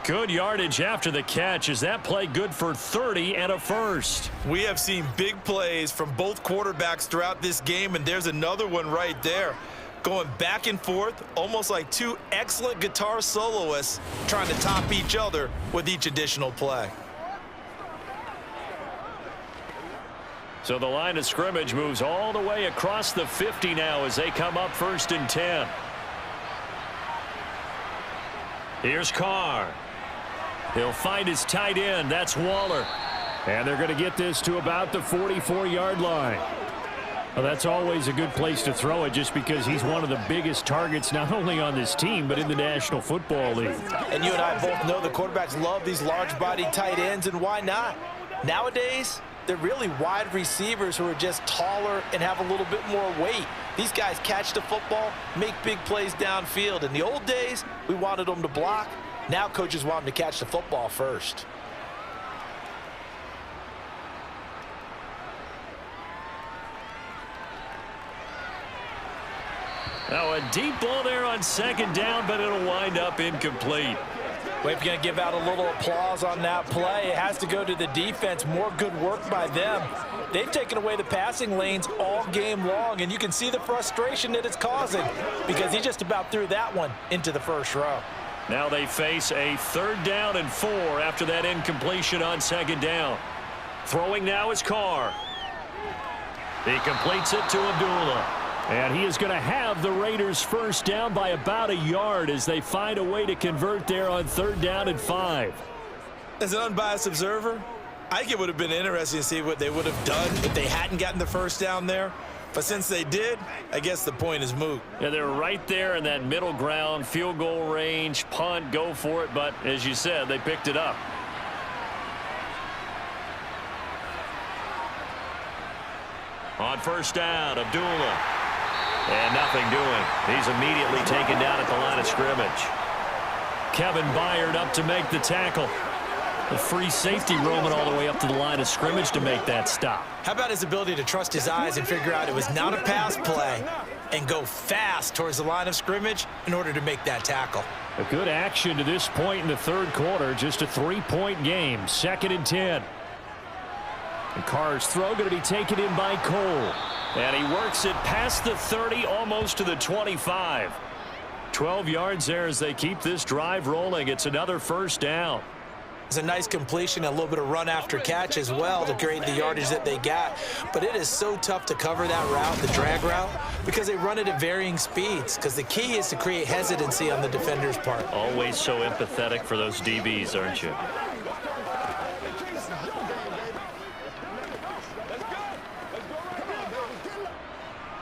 Good yardage after the catch. Is that play good for 30 and a first? We have seen big plays from both quarterbacks throughout this game, and there's another one right there. Going back and forth, almost like two excellent guitar soloists trying to top each other with each additional play. So the line of scrimmage moves all the way across the 50 now as they come up 1st and 10. Here's Carr. He'll find his tight end. That's Waller. And they're going to get this to about the 44-yard line. Well, that's always a good place to throw it just because he's one of the biggest targets not only on this team but in the National Football League. And you and I both know the quarterbacks love these large-bodied tight ends, and why not? Nowadays, they're really wide receivers who are just taller and have a little bit more weight. These guys catch the football, make big plays downfield. In the old days, we wanted them to block. Now coaches want them to catch the football first. Now a deep ball there on second down, but it'll wind up incomplete. We're going to give out a little applause on that play. It has to go to the defense. More good work by them. They've taken away the passing lanes all game long, and you can see the frustration that it's causing because he just about threw that one into the first row. Now they face a 3rd down and 4 after that incompletion on second down. Throwing now is Carr. He completes it to Abdullah. And he is going to have the Raiders first down by about a yard as they find a way to convert there on 3rd down and 5. As an unbiased observer, I think it would have been interesting to see what they would have done if they hadn't gotten the first down there. But since they did, I guess the point is moot. Yeah, they're right there in that middle ground, field goal range, punt, go for it. But as you said, they picked it up. On first down, Abdullah. And nothing doing. He's immediately taken down at the line of scrimmage. Kevin Byard up to make the tackle. The free safety roaming all the way up to the line of scrimmage to make that stop. How about his ability to trust his eyes and figure out it was not a pass play and go fast towards the line of scrimmage in order to make that tackle? A good action to this point in the 3rd quarter. Just a 3-point game. 2nd and 10. And Carr's throw going to be taken in by Cole. And he works it past the 30, almost to the 25. 12 yards there as they keep this drive rolling. It's another first down. It's a nice completion, a little bit of run after catch as well to create the yardage that they got. But it is so tough to cover that route, the drag route, because they run it at varying speeds. Because the key is to create hesitancy on the defender's part. Always so empathetic for those DBs, aren't you?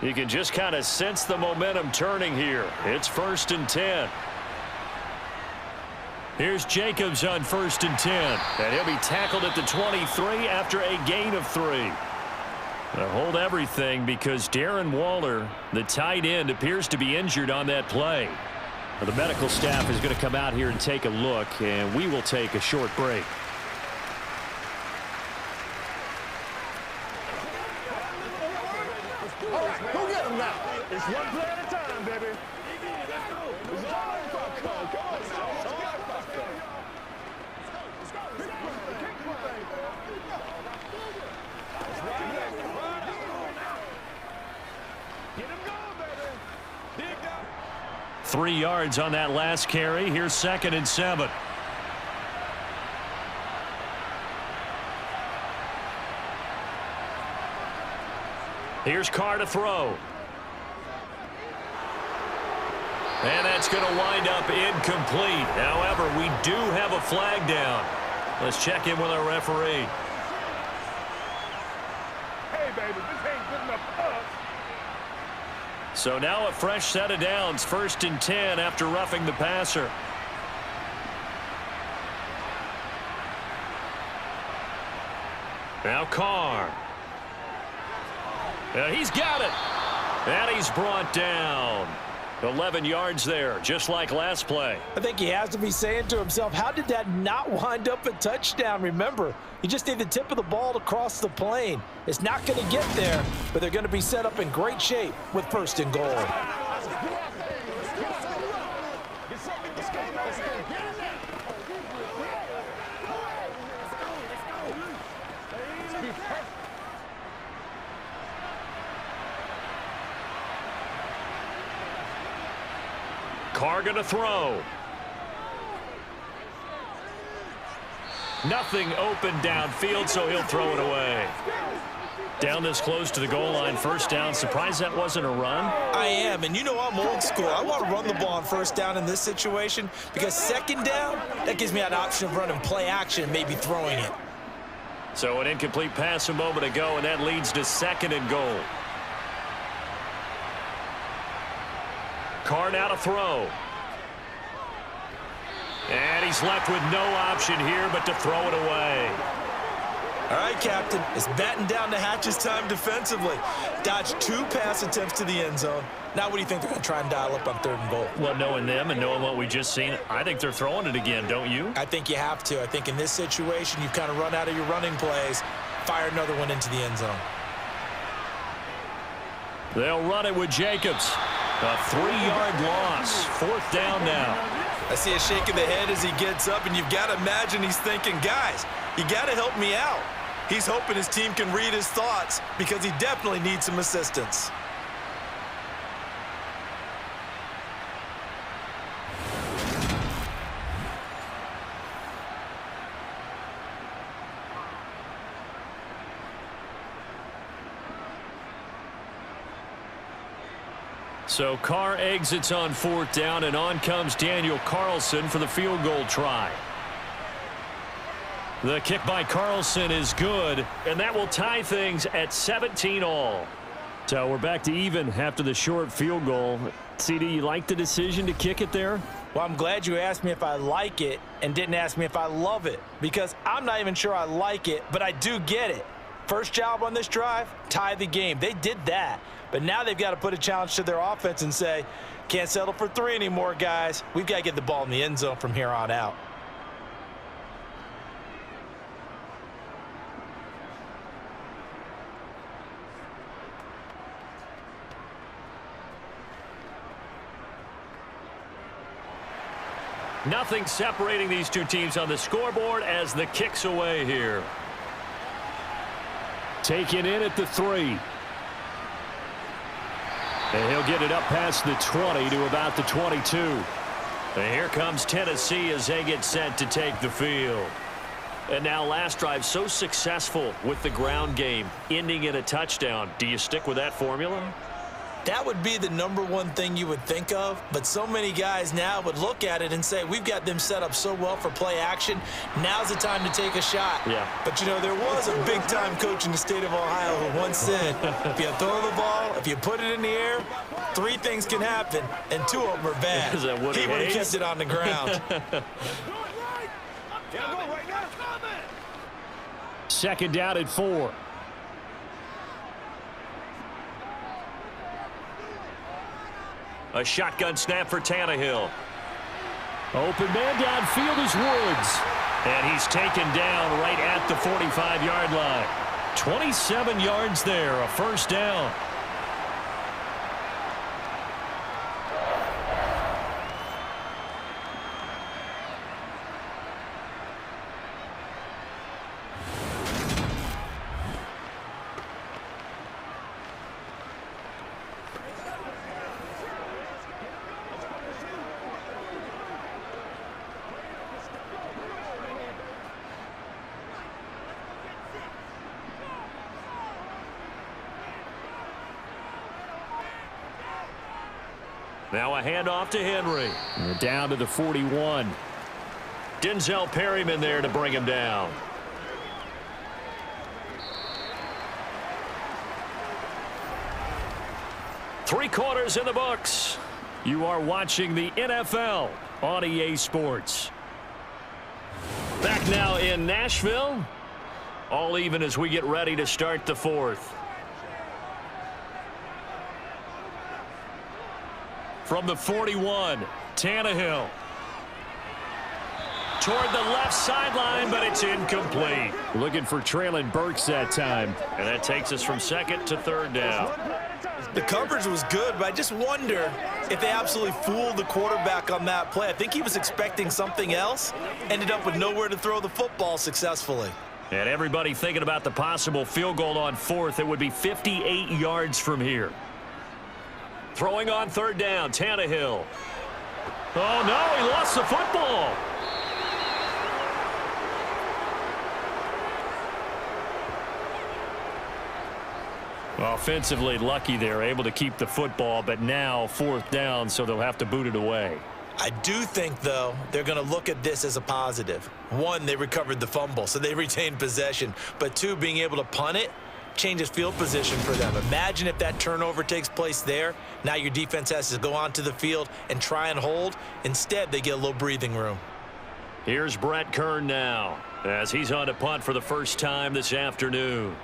You can just kind of sense the momentum turning here. It's 1st and 10. Here's Jacobs on 1st and 10. And he'll be tackled at the 23 after a gain of 3. Now hold everything because Darren Waller, the tight end, appears to be injured on that play. Well, the medical staff is going to come out here and take a look, and we will take a short break. Go get him now. It's one play at a time, baby. It's all come on. Get him going, baby. Dig up. 3 yards on that last carry. Here's 2nd and 7. Here's Carr to throw. And that's going to wind up incomplete. However, we do have a flag down. Let's check in with our referee. Hey, baby, this ain't good enough for us. So now a fresh set of downs. 1st and 10 after roughing the passer. Now Carr. He's got it. And he's brought down. 11 yards there, just like last play. I think he has to be saying to himself, how did that not wind up a touchdown? Remember, you just need the tip of the ball to cross the plane. It's not going to get there, but they're going to be set up in great shape with 1st and goal. Carr going to throw. Nothing open downfield, so he'll throw it away. Down this close to the goal line, 1st down. Surprised that wasn't a run? I am, and you know I'm old school. I want to run the ball on 1st down in this situation because 2nd down, that gives me an option of running play action, maybe throwing it. So an incomplete pass a moment ago, and that leads to 2nd and goal. Carr now to throw. And he's left with no option here but to throw it away. All right, Captain, it's batten down the hatches time defensively. Dodged 2 pass attempts to the end zone. Now what do you think they're going to try and dial up on 3rd and goal? Well, knowing them and knowing what we just seen, I think they're throwing it again, don't you? I think you have to. I think in this situation, you've kind of run out of your running plays. Fire another one into the end zone. They'll run it with Jacobs. A 3-yard loss. 4th down now. I see a shake of the head as he gets up, and you've got to imagine he's thinking, guys, you got to help me out. He's hoping his team can read his thoughts because he definitely needs some assistance. So Carr exits on 4th down, and on comes Daniel Carlson for the field goal try. The kick by Carlson is good, and that will tie things at 17 all. So we're back to even after the short field goal. CD, you like the decision to kick it there? Well, I'm glad you asked me if I like it and didn't ask me if I love it, because I'm not even sure I like it, but I do get it. First job on this drive, tie the game. They did that, but now they've got to put a challenge to their offense and say, can't settle for 3 anymore, guys. We've got to get the ball in the end zone from here on out. Nothing separating these two teams on the scoreboard as the kick's away here. Taken in at the 3. And he'll get it up past the 20 to about the 22. And here comes Tennessee as they get set to take the field. And now last drive so successful with the ground game, ending in a touchdown. Do you stick with that formula? That would be the #1 thing you would think of, but so many guys now would look at it and say, we've got them set up so well for play action, now's the time to take a shot. Yeah. But, you know, there was a big-time coach in the state of Ohio who once said, if you throw the ball, if you put it in the air, 3 things can happen, and 2 of them are bad. Is that Woody He would have Hayes? kept it on the ground. 2nd down at 4. A shotgun snap for Tannehill. Open man downfield is Woods. And he's taken down right at the 45-yard line. 27 yards there, a 1st down. Now a handoff to Henry. And down to the 41. Denzel Perryman there to bring him down. Three quarters in the books. You are watching the NFL on EA Sports. Back now in Nashville. All even as we get ready to start the 4th. From the 41, Tannehill. Toward the left sideline, but it's incomplete. Looking for Traylon Burks that time. And that takes us from 2nd to 3rd down. The coverage was good, but I just wonder if they absolutely fooled the quarterback on that play. I think he was expecting something else. Ended up with nowhere to throw the football successfully. And everybody thinking about the possible field goal on 4th. It would be 58 yards from here. Throwing on 3rd down, Tannehill. Oh, no, he lost the football. Offensively lucky they're able to keep the football, but now 4th down, so they'll have to boot it away. I do think, though, they're going to look at this as a positive. 1, they recovered the fumble, so they retained possession. But 2, being able to punt it changes field position for them. Imagine if that turnover takes place there. Now your defense has to go onto the field and try and hold. Instead, they get a little breathing room. Here's Brett Kern now. as he's on to punt for the first time this afternoon.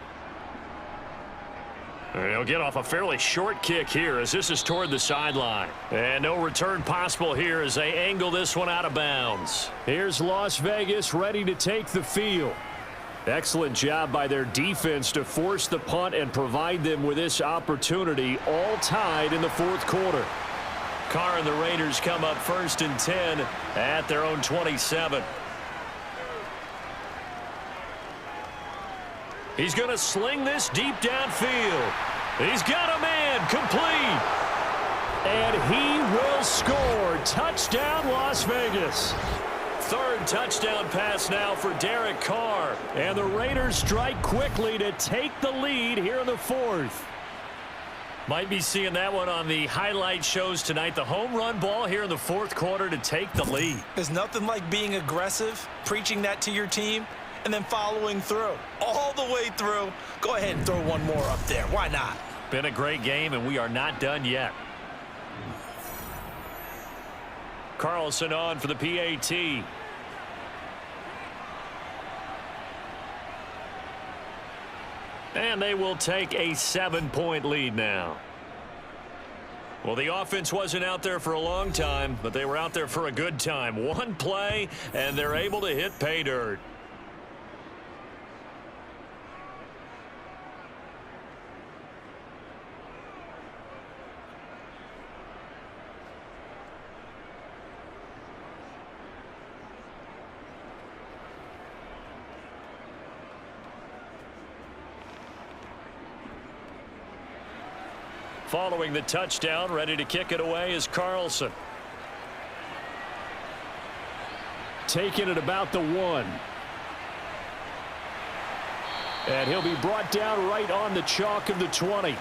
And he'll get off a fairly short kick here as this is toward the sideline. And no return possible here as they angle this one out of bounds. Here's Las Vegas ready to take the field. Excellent job by their defense to force the punt and provide them with this opportunity, all tied in the fourth quarter. Carr and the Raiders come up 1st and 10 at their own 27. He's going to sling this deep downfield. He's got a man complete. And he will score. Touchdown, Las Vegas. Third touchdown pass now for Derek Carr. And the Raiders strike quickly to take the lead here in the fourth. Might be seeing that one on the highlight shows tonight. The home run ball here in the fourth quarter to take the lead. There's nothing like being aggressive, preaching that to your team, and then following through. All the way through. Go ahead and throw one more up there. Why not? Been a great game, and we are not done yet. Carlson on for the PAT. And they will take a 7-point lead now. Well, the offense wasn't out there for a long time, but they were out there for a good time. One play, and they're able to hit pay dirt. Following the touchdown, ready to kick it away is Carlson. Taking it about the 1. And he'll be brought down right on the chalk of the 20.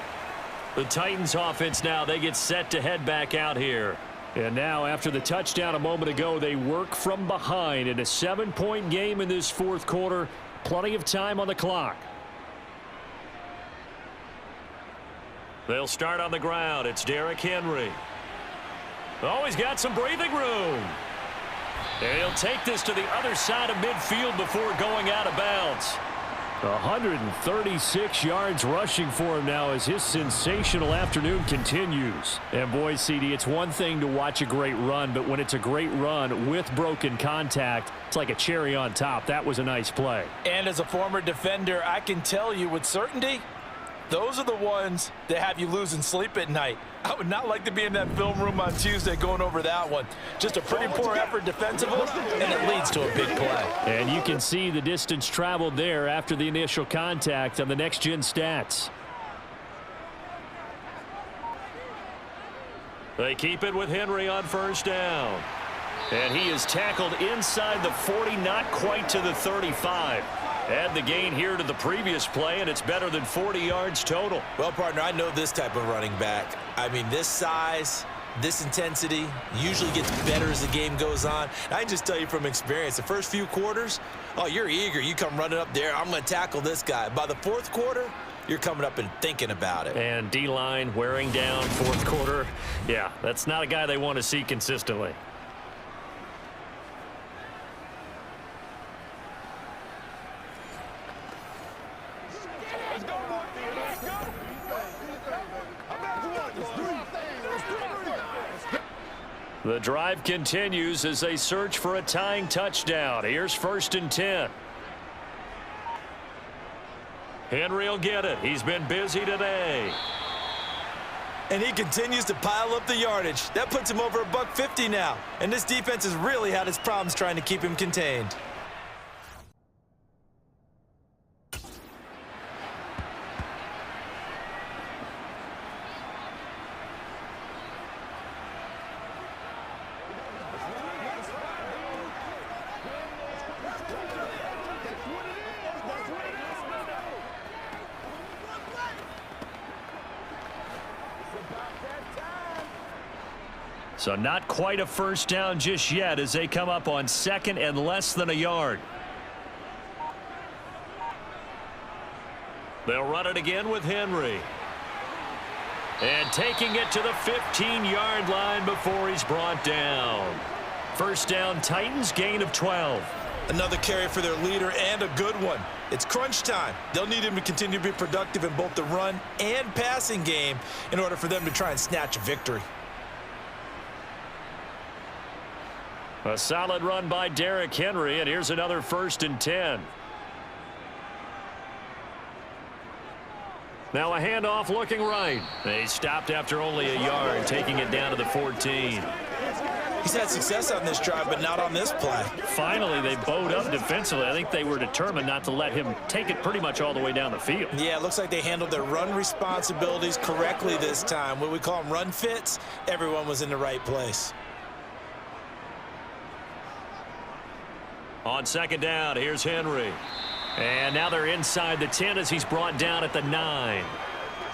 The Titans offense now, they get set to head back out here. And now after the touchdown a moment ago, they work from behind in a 7-point game in this fourth quarter. Plenty of time on the clock. They'll start on the ground. It's Derrick Henry. Oh, he's got some breathing room. And he'll take this to the other side of midfield before going out of bounds. 136 yards rushing for him now as his sensational afternoon continues. And boy, CD, it's one thing to watch a great run, but when it's a great run with broken contact, it's like a cherry on top. That was a nice play. And as a former defender, I can tell you with certainty, those are the ones that have you losing sleep at night. I would not like to be in that film room on Tuesday going over that one. Just a pretty poor effort defensively, and it leads to a big play. And you can see the distance traveled there after the initial contact on the next-gen stats. They keep it with Henry on first down. And he is tackled inside the 40, not quite to the 35. Add the gain here to the previous play, and it's better than 40 yards total. Well, partner, I know this type of running back. I mean, this size, this intensity usually gets better as the game goes on. And I can just tell you from experience, the first few quarters, oh, you're eager. You come running up there, I'm going to tackle this guy. By the fourth quarter, you're coming up and thinking about it. And D-line wearing down fourth quarter. Yeah, that's not a guy they want to see consistently. The drive continues as they search for a tying touchdown. Here's 1st and 10. Henry will get it. He's been busy today. And he continues to pile up the yardage. That puts him over $150 now. And this defense has really had its problems trying to keep him contained. So not quite a first down just yet as they come up on 2nd and less than a yard. They'll run it again with Henry. And taking it to the 15-yard line before he's brought down. First down, Titans, gain of 12. Another carry for their leader and a good one. It's crunch time. They'll need him to continue to be productive in both the run and passing game in order for them to try and snatch a victory. A solid run by Derrick Henry, and here's another 1st and 10. Now a handoff looking right. They stopped after only a yard, taking it down to the 14. He's had success on this drive, but not on this play. Finally, they bowed up defensively. I think they were determined not to let him take it pretty much all the way down the field. Yeah, it looks like they handled their run responsibilities correctly this time. What we call them run fits, everyone was in the right place. On 2nd down, here's Henry. And now they're inside the 10 as he's brought down at the 9.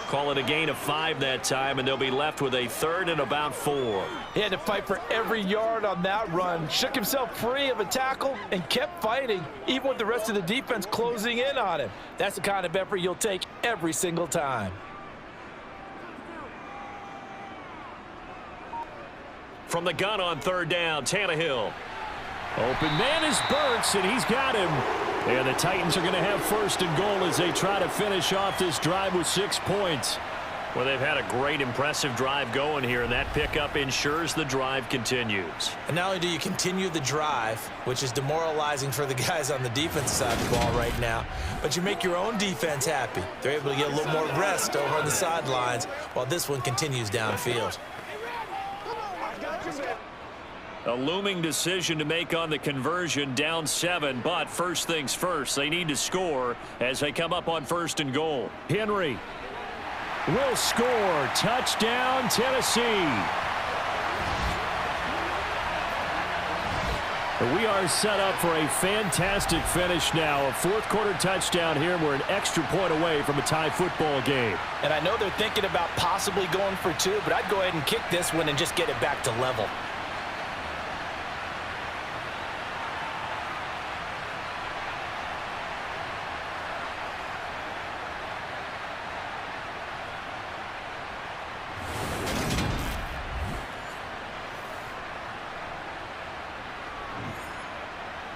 Call it a gain of 5 that time, and they'll be left with a 3rd and about 4. He had to fight for every yard on that run, shook himself free of a tackle, and kept fighting, even with the rest of the defense closing in on him. That's the kind of effort you'll take every single time. From the gun on 3rd down, Tannehill. Open man is Burks, and he's got him. And the Titans are going to have 1st and goal as they try to finish off this drive with 6 points. Well, they've had a great, impressive drive going here, and that pickup ensures the drive continues. And not only do you continue the drive, which is demoralizing for the guys on the defensive side of the ball right now, but you make your own defense happy. They're able to get a little more rest over on the sidelines while this one continues downfield. A looming decision to make on the conversion, down 7, but first things first, they need to score as they come up on 1st and goal. Henry will score. Touchdown, Tennessee. We are set up for a fantastic finish now. A 4th quarter touchdown here. We're an extra point away from a tie football game. And I know they're thinking about possibly going for 2, but I'd go ahead and kick this one and just get it back to level.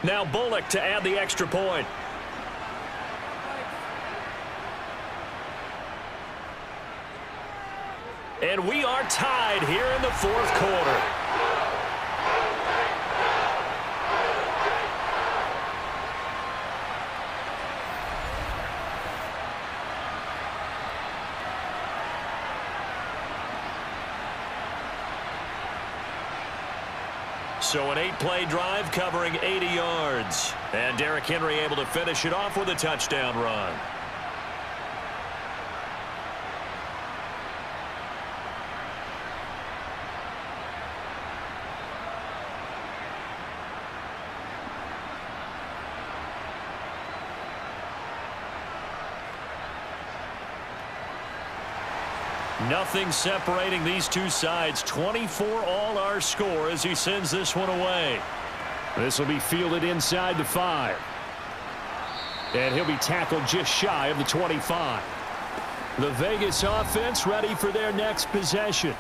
Now Bullock to add the extra point. And we are tied here in the 4th quarter. So an 8-play drive covering 80 yards. And Derrick Henry able to finish it off with a touchdown run. Nothing separating these two sides. 24 all our score as he sends this one away. This will be fielded inside the 5. And he'll be tackled just shy of the 25. The Vegas offense ready for their next possession.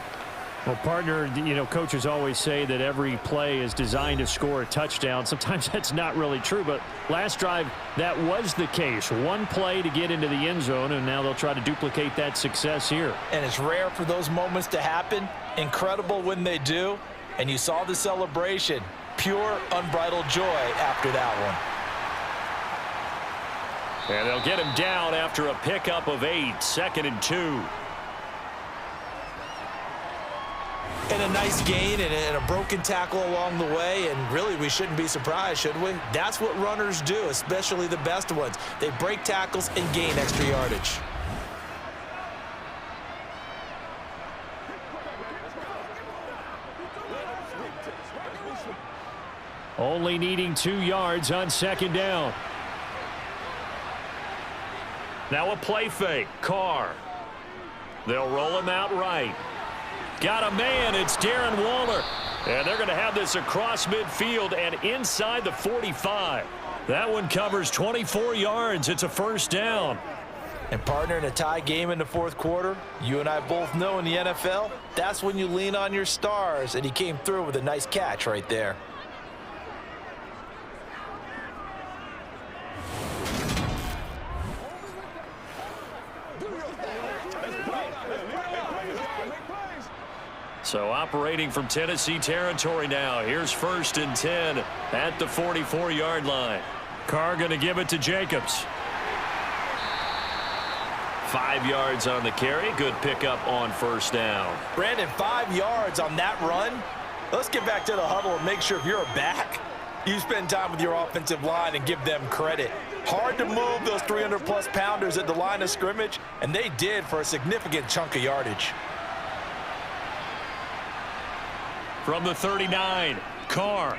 Well, partner, you know, coaches always say that every play is designed to score a touchdown. Sometimes that's not really true, but last drive, that was the case. One play to get into the end zone, and now they'll try to duplicate that success here. And it's rare for those moments to happen. Incredible when they do. And you saw the celebration. Pure, unbridled joy after that one. And they'll get him down after a pickup of 8, 2nd and 2. And a nice gain and a broken tackle along the way, and really we shouldn't be surprised, should we? That's what runners do, especially the best ones. They break tackles and gain extra yardage. Only needing 2 yards on 2nd down. Now a play fake. Carr. They'll roll him out right. Got a man. It's Darren Waller. And they're going to have this across midfield and inside the 45. That one covers 24 yards. It's a 1st down. And partner, in a tie game in the 4th quarter, you and I both know in the NFL, that's when you lean on your stars. And he came through with a nice catch right there. So operating from Tennessee territory now. Here's 1st and 10 at the 44-yard line. Carr going to give it to Jacobs. 5 yards on the carry. Good pickup on 1st down. Brandon, 5 yards on that run. Let's get back to the huddle and make sure if you're a back, you spend time with your offensive line and give them credit. Hard to move those 300-plus pounders at the line of scrimmage, and they did for a significant chunk of yardage. From the 39, Carr.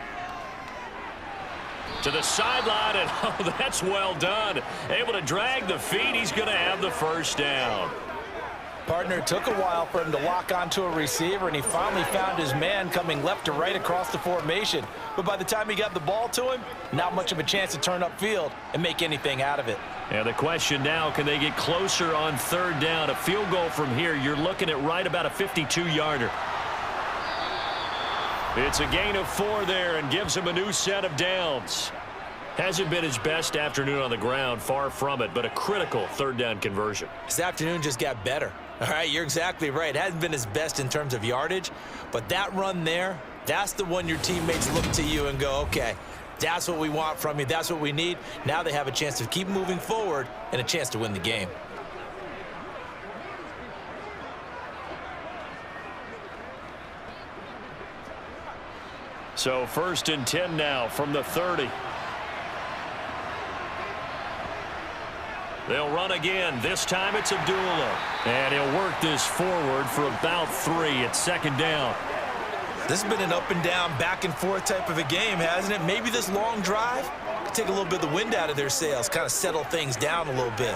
To the sideline, and oh, that's well done. Able to drag the feet. He's going to have the 1st down. Partner, it took a while for him to lock onto a receiver, and he finally found his man coming left to right across the formation. But by the time he got the ball to him, not much of a chance to turn upfield and make anything out of it. And the question now, can they get closer on 3rd down? A field goal from here, you're looking at right about a 52-yarder. It's a gain of 4 there and gives him a new set of downs. Hasn't been his best afternoon on the ground, far from it, but a critical 3rd down conversion. His afternoon just got better. All right, you're exactly right. It hasn't been his best in terms of yardage, but that run there, that's the one your teammates look to you and go, okay, that's what we want from you. That's what we need. Now they have a chance to keep moving forward and a chance to win the game. So 1st and 10 now from the 30. They'll run again. This time it's Abdullah. And he'll work this forward for about 3 at 2nd down. This has been an up and down, back and forth type of a game, hasn't it? Maybe this long drive could take a little bit of the wind out of their sails, kind of settle things down a little bit.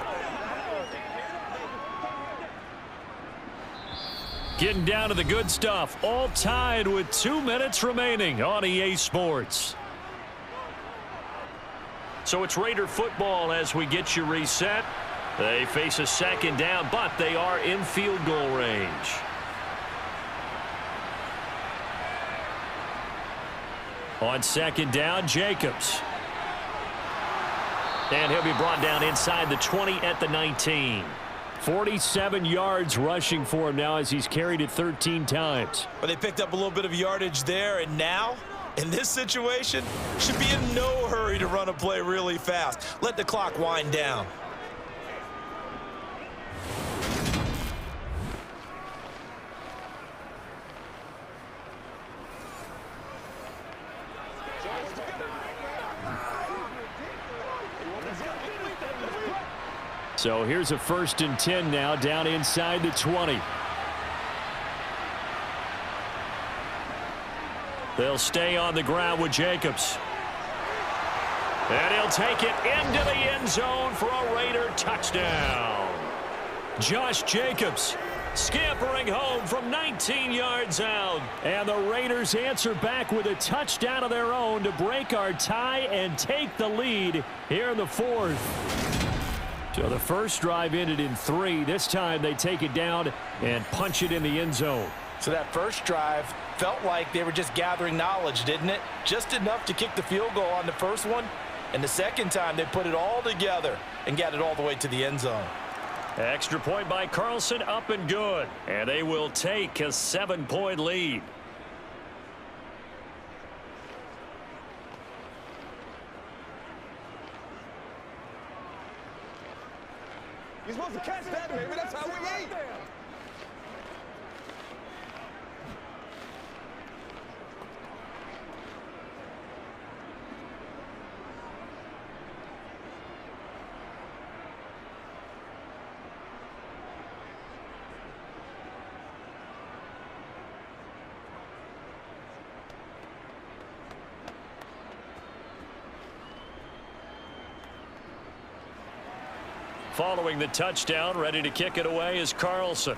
Getting down to the good stuff. All tied with 2 minutes remaining on EA Sports. So it's Raider football as we get you reset. They face a 2nd down, but they are in field goal range. On 2nd down, Jacobs. And he'll be brought down inside the 20 at the 19. 47 yards rushing for him now as he's carried it 13 times. But they picked up a little bit of yardage there, and now, in this situation, should be in no hurry to run a play really fast. Let the clock wind down. So here's a 1st and 10 now down inside the 20. They'll stay on the ground with Jacobs. And he'll take it into the end zone for a Raider touchdown. Josh Jacobs scampering home from 19 yards out. And the Raiders answer back with a touchdown of their own to break our tie and take the lead here in the 4th. So the first drive ended in 3. This time they take it down and punch it in the end zone. So that first drive felt like they were just gathering knowledge, didn't it? Just enough to kick the field goal on the first one. And the second time they put it all together and got it all the way to the end zone. Extra point by Carlson, up and good. And they will take a 7-point lead. You're supposed to catch that, baby. That's how we eat. Following the touchdown, ready to kick it away is Carlson.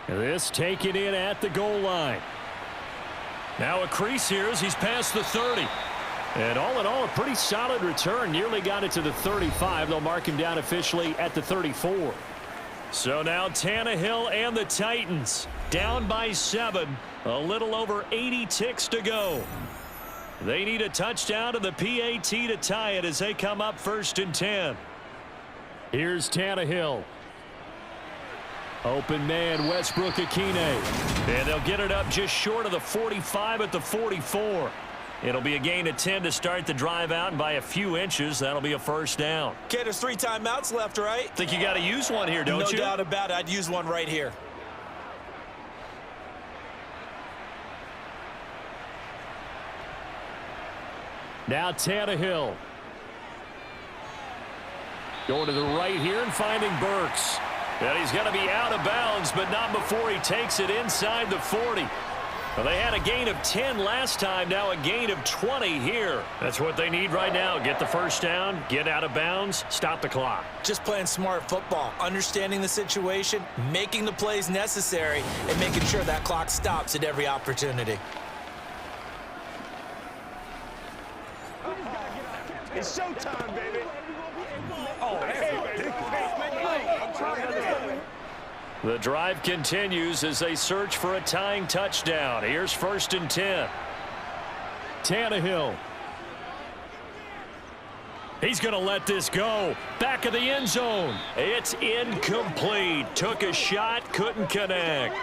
This taken in at the goal line. Now a crease here as he's past the 30. And all in all, a pretty solid return. Nearly got it to the 35. They'll mark him down officially at the 34. So now Tannehill and the Titans down by 7. A little over 80 ticks to go. They need a touchdown to the PAT to tie it as they come up 1st and 10. Here's Tannehill. Open man, Westbrook-Ikhine. And they'll get it up just short of the 45 at the 44. It'll be a gain of 10 to start the drive out, and by a few inches, that'll be a first down. Okay, there's 3 timeouts left, right? Think you got to use one here, don't you? No doubt about it. I'd use one right here. Now Tannehill. Going to the right here and finding Burks. And he's going to be out of bounds, but not before he takes it inside the 40. Well, they had a gain of 10 last time, now a gain of 20 here. That's what they need right now. Get the first down, get out of bounds, stop the clock. Just playing smart football, understanding the situation, making the plays necessary, and making sure that clock stops at every opportunity. It's showtime, baby. Oh, hey, baby. I'm trying to. The drive continues as they search for a tying touchdown. Here's 1st and 10. Tannehill. He's going to let this go. Back of the end zone. It's incomplete. Took a shot, couldn't connect.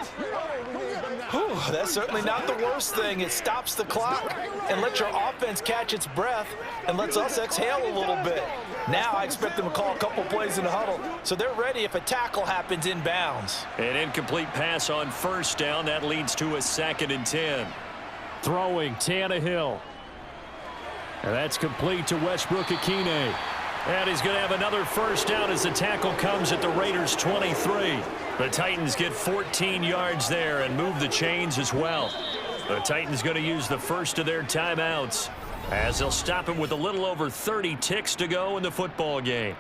Whew, that's certainly not the worst thing. It stops the clock and lets your offense catch its breath and lets us exhale a little bit. Now I expect them to call a couple plays in the huddle, so they're ready if a tackle happens in bounds. An incomplete pass on 1st down. That leads to a 2nd and 10. Throwing Tannehill. And that's complete to Westbrook-Ikhine. And he's going to have another 1st down as the tackle comes at the Raiders' 23. The Titans get 14 yards there and move the chains as well. The Titans going to use the first of their timeouts as they'll stop him with a little over 30 ticks to go in the football game.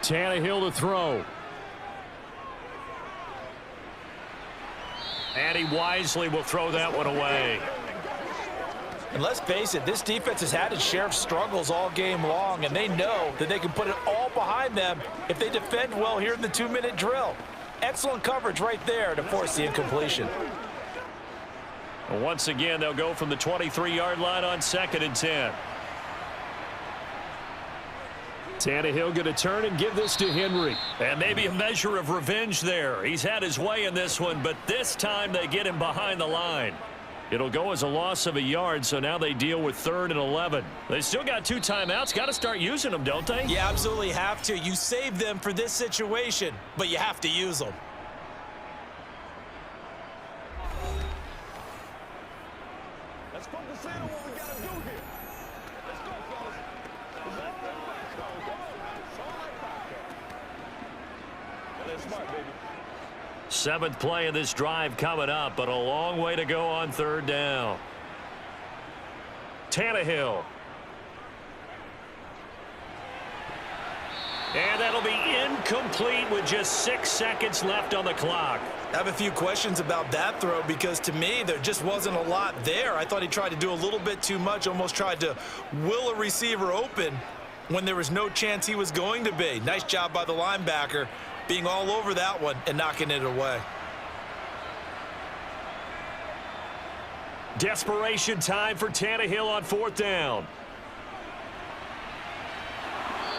Tannehill to throw. And he wisely will throw that one away. And let's face it, this defense has had its share of struggles all game long, and they know that they can put it all behind them if they defend well here in the 2-minute drill. Excellent coverage right there to force the incompletion. Once again, they'll go from the 23-yard line on 2nd and 10. Tannehill going to turn and give this to Henry. And maybe a measure of revenge there. He's had his way in this one, but this time they get him behind the line. It'll go as a loss of a yard, so now they deal with 3rd and 11. They still got 2 timeouts. Got to start using them, don't they? You absolutely have to. You save them for this situation, but you have to use them. Let's focus in on what we got to do here. Let's go, fellas. It's all that much, though. It's all like that. That's smart, baby. 7th play of this drive coming up, but a long way to go on 3rd down. Tannehill. And that'll be incomplete with just 6 seconds left on the clock. I have a few questions about that throw because to me there just wasn't a lot there. I thought he tried to do a little bit too much, almost tried to will a receiver open when there was no chance he was going to be. Nice job by the linebacker being all over that one and knocking it away. Desperation time for Tannehill on 4th down.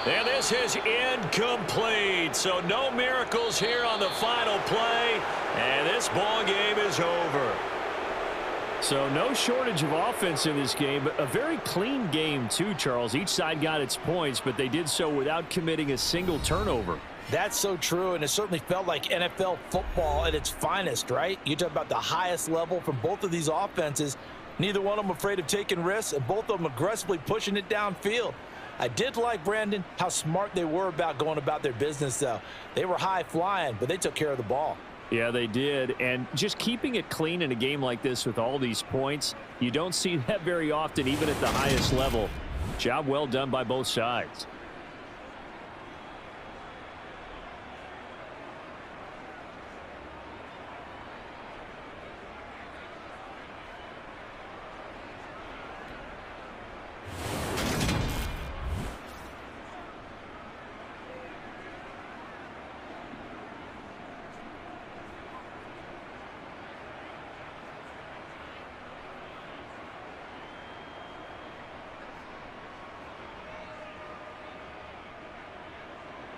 And this is incomplete. So no miracles here on the final play. And this ball game is over. So no shortage of offense in this game, but a very clean game too, Charles. Each side got its points, but they did so without committing a single turnover. That's so true, and it certainly felt like NFL football at its finest, right? You talk about the highest level from both of these offenses. Neither one of them afraid of taking risks, and both of them aggressively pushing it downfield. I did like, Brandon, how smart they were about going about their business, though. They were high-flying, but they took care of the ball. Yeah, they did, and just keeping it clean in a game like this with all these points, you don't see that very often, even at the highest level. Job well done by both sides.